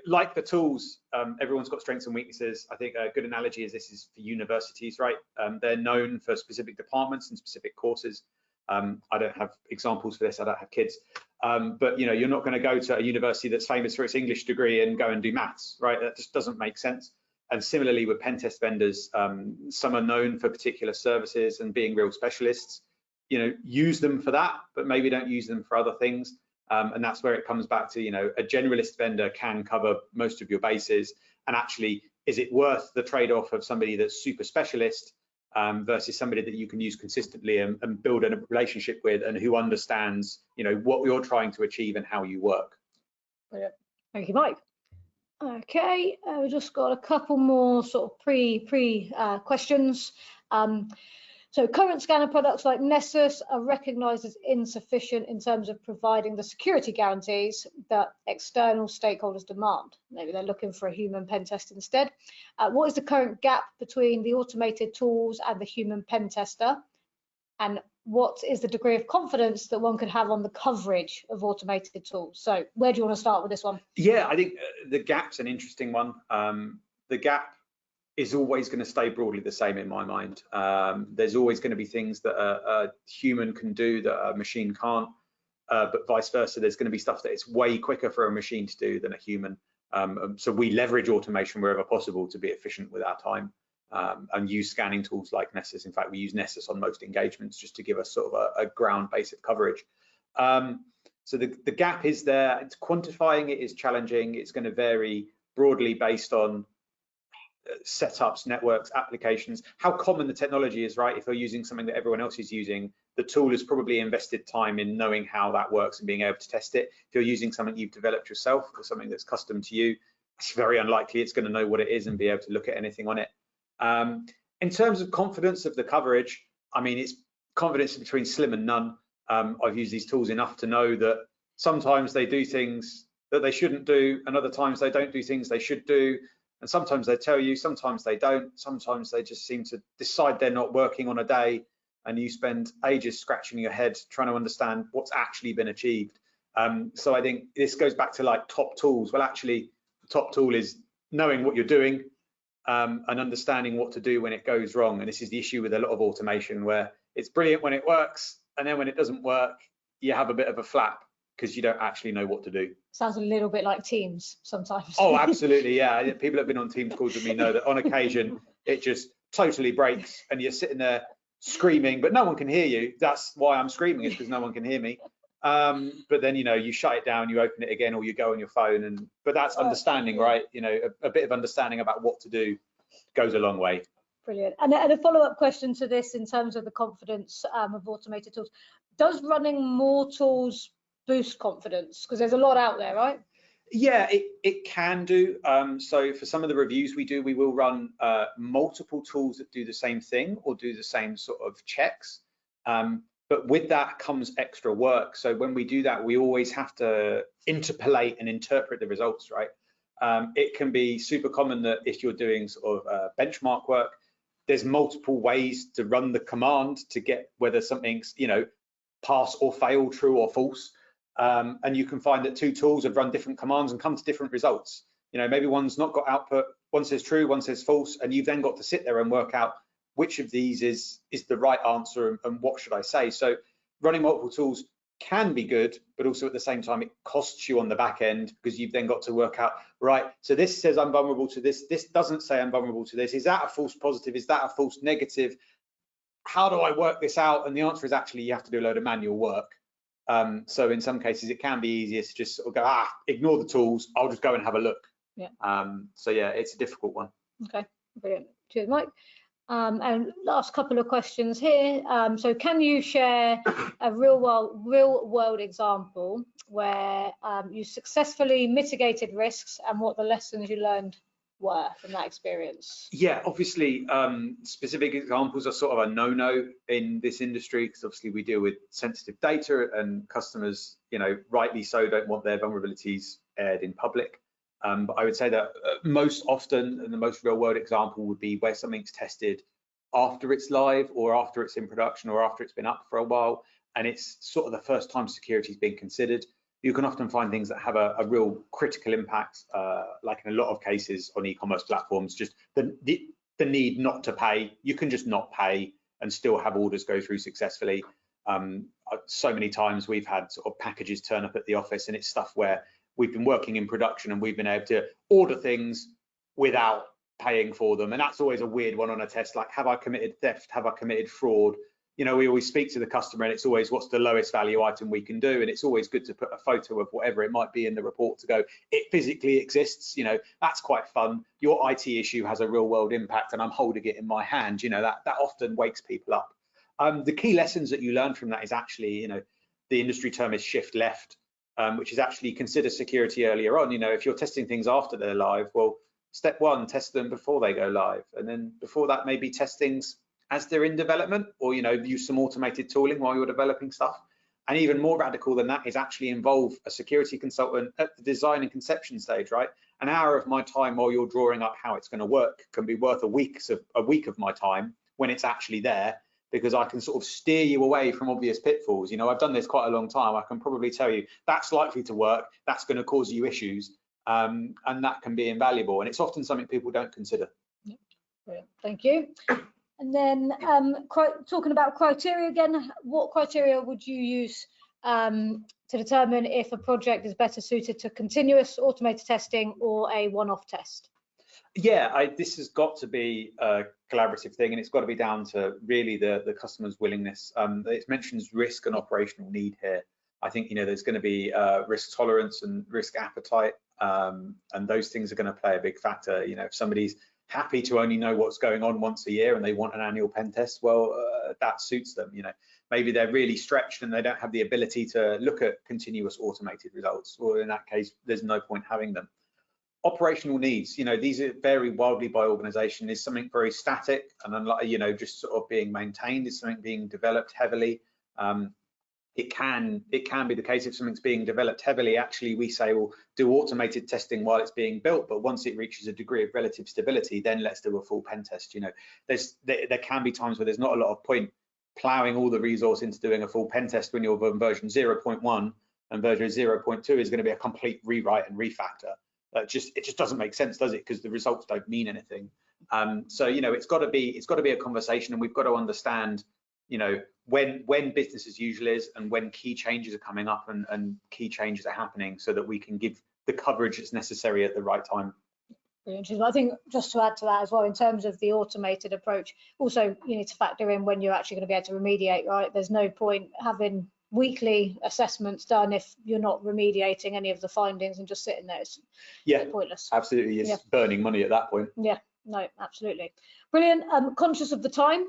like the tools, everyone's got strengths and weaknesses. I think a good analogy is this is for universities, right? They're known for specific departments and specific courses. I don't have examples for this. I don't have kids. But you're not going to go to a university that's famous for its English degree and go and do maths, right? That just doesn't make sense. And similarly with pen test vendors, some are known for particular services and being real specialists. Use them for that, but maybe don't use them for other things. And that's where it comes back to, a generalist vendor can cover most of your bases. And actually, is it worth the trade-off of somebody that's super specialist versus somebody that you can use consistently and build a relationship with, and who understands, what you're trying to achieve and how you work. Brilliant. Thank you, Mike. Okay, we've just got a couple more sort of pre questions. So current scanner products like Nessus are recognised as insufficient in terms of providing the security guarantees that external stakeholders demand. Maybe they're looking for a human pen test instead. What is the current gap between the automated tools and the human pen tester? And what is the degree of confidence that one could have on the coverage of automated tools? So where do you want to start with this one? Yeah, I think the gap's an interesting one. The gap is always going to stay broadly the same in my mind. There's always going to be things that a human can do that a machine can't, but vice versa. There's going to be stuff that it's way quicker for a machine to do than a human. So we leverage automation wherever possible to be efficient with our time. and use scanning tools like Nessus. In fact, we use Nessus on most engagements just to give us sort of a ground base of coverage. So the gap is there. It's quantifying it is challenging. It's going to vary broadly based on setups, networks, applications, how common the technology is, right? If you're using something that everyone else is using, the tool has probably invested time in knowing how that works and being able to test it. If you're using something you've developed yourself or something that's custom to you, it's very unlikely it's going to know what it is and be able to look at anything on it. In terms of confidence of the coverage, I mean, it's confidence between slim and none. I've used these tools enough to know that sometimes they do things that they shouldn't do, and other times they don't do things they should do. And sometimes they tell you, sometimes they don't. Sometimes they just seem to decide they're not working on a day, and you spend ages scratching your head trying to understand what's actually been achieved. So I think this goes back to like top tools. Well, actually, the top tool is knowing what you're doing and understanding what to do when it goes wrong. And this is the issue with a lot of automation, where it's brilliant when it works, and then when it doesn't work, you have a bit of a flap because you don't actually know what to do. Sounds a little bit like Teams sometimes. Oh, absolutely, yeah. People have been on Teams calls with me know that on occasion it just totally breaks and you're sitting there screaming, but no one can hear you. That's why I'm screaming, is because no one can hear me. But then, you know, you shut it down, you open it again, or you go on your phone. But that's understanding, right? You know, a bit of understanding about what to do goes a long way. Brilliant. And a follow-up question to this in terms of the confidence of automated tools. Does running more tools boost confidence? Because there's a lot out there, right? Yeah, it can do. So for some of the reviews we do, we will run multiple tools that do the same thing or do the same sort of checks. But with that comes extra work. So when we do that, we always have to interpolate and interpret the results, right? It can be super common that if you're doing sort of benchmark work, there's multiple ways to run the command to get whether something's, you know, pass or fail, true or false. And you can find that two tools have run different commands and come to different results. You know, maybe one's not got output, one says true, one says false, and you've then got to sit there and work out which of these is the right answer and what should I say. So running multiple tools can be good, but also at the same time, it costs you on the back end because you've then got to work out, right, so this says I'm vulnerable to this, this doesn't say I'm vulnerable to this. Is that a false positive? Is that a false negative? How do I work this out? And the answer is actually you have to do a load of manual work. So in some cases, it can be easier to just sort of go, ignore the tools, I'll just go and have a look. Yeah. So yeah, it's a difficult one. Okay, brilliant. Cheers, Mike. And last couple of questions here. So can you share a real world example where you successfully mitigated risks and what the lessons you learned were from that experience? Yeah, obviously specific examples are sort of a no-no in this industry because obviously we deal with sensitive data and customers, you know, rightly so, don't want their vulnerabilities aired in public. But I would say that most often, and the most real world example would be where something's tested after it's live or after it's in production or after it's been up for a while, and it's sort of the first time security is being considered. You can often find things that have a real critical impact, like in a lot of cases on e-commerce platforms, just the need not to pay. You can just not pay and still have orders go through successfully. So many times we've had sort of packages turn up at the office and it's stuff where we've been working in production and we've been able to order things without paying for them. And that's always a weird one on a test, like, have I committed theft? Have I committed fraud? You know, we always speak to the customer and it's always, what's the lowest value item we can do? And it's always good to put a photo of whatever it might be in the report to go, it physically exists. You know, that's quite fun. Your IT issue has a real world impact and I'm holding it in my hand. You know, that often wakes people up. The key lessons that you learn from that is actually, you know, the industry term is shift left, which is actually consider security earlier on. You know, if you're testing things after they're live, well, step one, test them before they go live. And then before that, maybe test things as they're in development, or, you know, use some automated tooling while you're developing stuff. And even more radical than that is actually involve a security consultant at the design and conception stage, right? An hour of my time while you're drawing up how it's going to work can be worth a week of my time when it's actually there, because I can sort of steer you away from obvious pitfalls. You know, I've done this quite a long time. I can probably tell you that's likely to work, that's going to cause you issues, and that can be invaluable. And it's often something people don't consider. Brilliant. Thank you. And then talking about criteria again, what criteria would you use to determine if a project is better suited to continuous automated testing or a one-off test? Yeah, this has got to be a collaborative thing, and it's got to be down to really the customer's willingness. It mentions risk and operational need here. I think, you know, there's going to be risk tolerance and risk appetite, and those things are going to play a big factor. You know, if somebody's happy to only know what's going on once a year and they want an annual pen test, well, that suits them. You know, maybe they're really stretched and they don't have the ability to look at continuous automated results. Well, in that case, there's no point having them. Operational needs, you know, these vary wildly by organization. Is something very static and unlike, you know, just sort of being maintained? Is something being developed heavily? It can be the case if something's being developed heavily, actually we say, well, do automated testing while it's being built, but once it reaches a degree of relative stability, then let's do a full pen test. You know, there can be times where there's not a lot of point plowing all the resource into doing a full pen test when you're on version 0.1 and version 0.2 is going to be a complete rewrite and refactor. It just doesn't make sense, does it? Because the results don't mean anything. So, you know, it's got to be a conversation, and we've got to understand, you know, when business as usual is and when key changes are coming up and key changes are happening, so that we can give the coverage that's necessary at the right time. I think just to add to that as well, in terms of the automated approach, also you need to factor in when you're actually going to be able to remediate, right? There's no point having weekly assessments done if you're not remediating any of the findings and just sitting there. It's pointless. Absolutely, it's burning money at that point. Yeah, no, absolutely. Brilliant. Conscious of the time,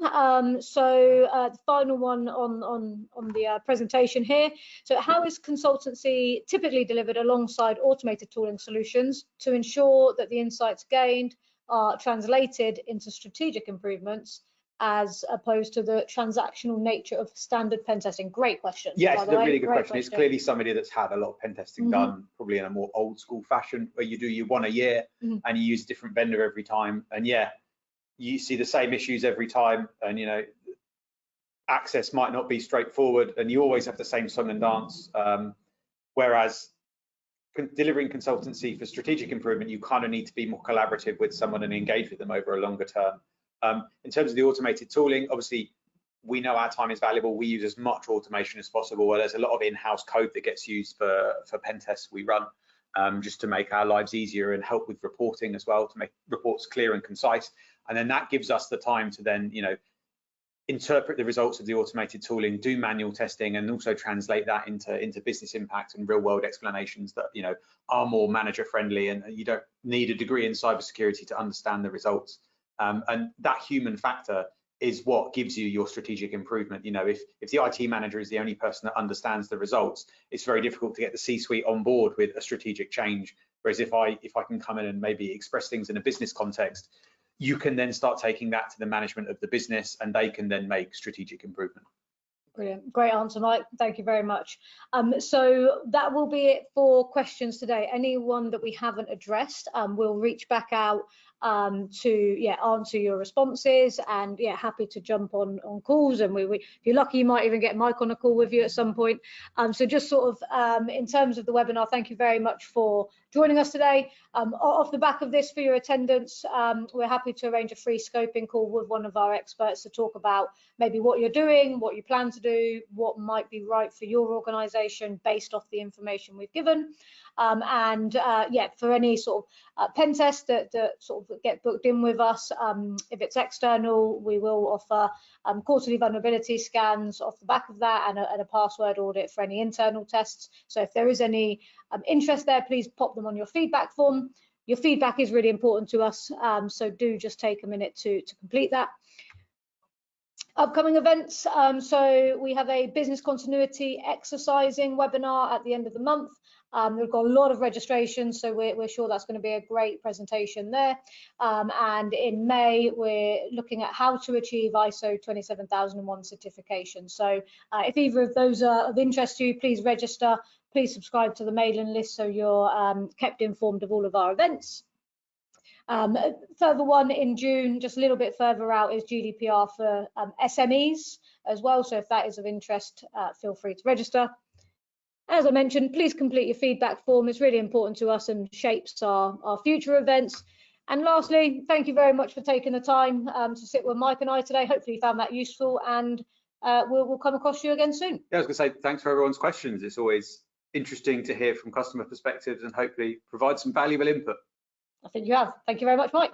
so the final one on the presentation here. So how is consultancy typically delivered alongside automated tooling solutions to ensure that the insights gained are translated into strategic improvements as opposed to the transactional nature of standard pen testing? Great question. Yeah, it's a really good question. It's clearly somebody that's had a lot of pen testing done, probably in a more old school fashion, where you do your one a year and you use a different vendor every time. And yeah, you see the same issues every time, and you know, access might not be straightforward, and you always have the same song and dance. Whereas delivering consultancy for strategic improvement, you kind of need to be more collaborative with someone and engage with them over a longer term. In terms of the automated tooling, obviously, we know our time is valuable. We use as much automation as possible. There's a lot of in-house code that gets used for pen tests we run, just to make our lives easier and help with reporting as well, to make reports clear and concise. And then that gives us the time to then, you know, interpret the results of the automated tooling, do manual testing, and also translate that into business impact and real world explanations that, you know, are more manager friendly, and you don't need a degree in cybersecurity to understand the results. And that human factor is what gives you your strategic improvement. You know, if the IT manager is the only person that understands the results, it's very difficult to get the C-suite on board with a strategic change. Whereas if I can come in and maybe express things in a business context, you can then start taking that to the management of the business, and they can then make strategic improvement. Brilliant. Great answer, Mike. Thank you very much. So that will be it for questions today. Anyone that we haven't addressed, we'll reach back out to answer your responses, and happy to jump on calls, and if you're lucky, you might even get Mike on a call with you at some point. So just sort of in terms of the webinar, thank you very much for joining us today. Off the back of this, for your attendance, we're happy to arrange a free scoping call with one of our experts to talk about maybe what you're doing, what you plan to do, what might be right for your organization based off the information we've given. For any sort of pen test that sort of get booked in with us, if it's external, we will offer quarterly vulnerability scans off the back of that, and a password audit for any internal tests. So if there is any interest there, please pop them on your feedback form. Your feedback is really important to us, so do just take a minute to complete that. Upcoming events, so we have a business continuity exercising webinar at the end of the month. We've got a lot of registrations, so we're sure that's going to be a great presentation there. And in May, we're looking at how to achieve ISO 27001 certification. So if either of those are of interest to you, please register. Please subscribe to the mailing list so you're kept informed of all of our events. Further one in June, just a little bit further out, is GDPR for SMEs as well. So if that is of interest, feel free to register. As I mentioned, please complete your feedback form. It's really important to us and shapes our future events. And lastly, thank you very much for taking the time to sit with Mike and I today. Hopefully you found that useful, and we'll come across you again soon. Yeah, I was going to say thanks for everyone's questions. It's always interesting to hear from customer perspectives and hopefully provide some valuable input. I think you have. Thank you very much, Mike.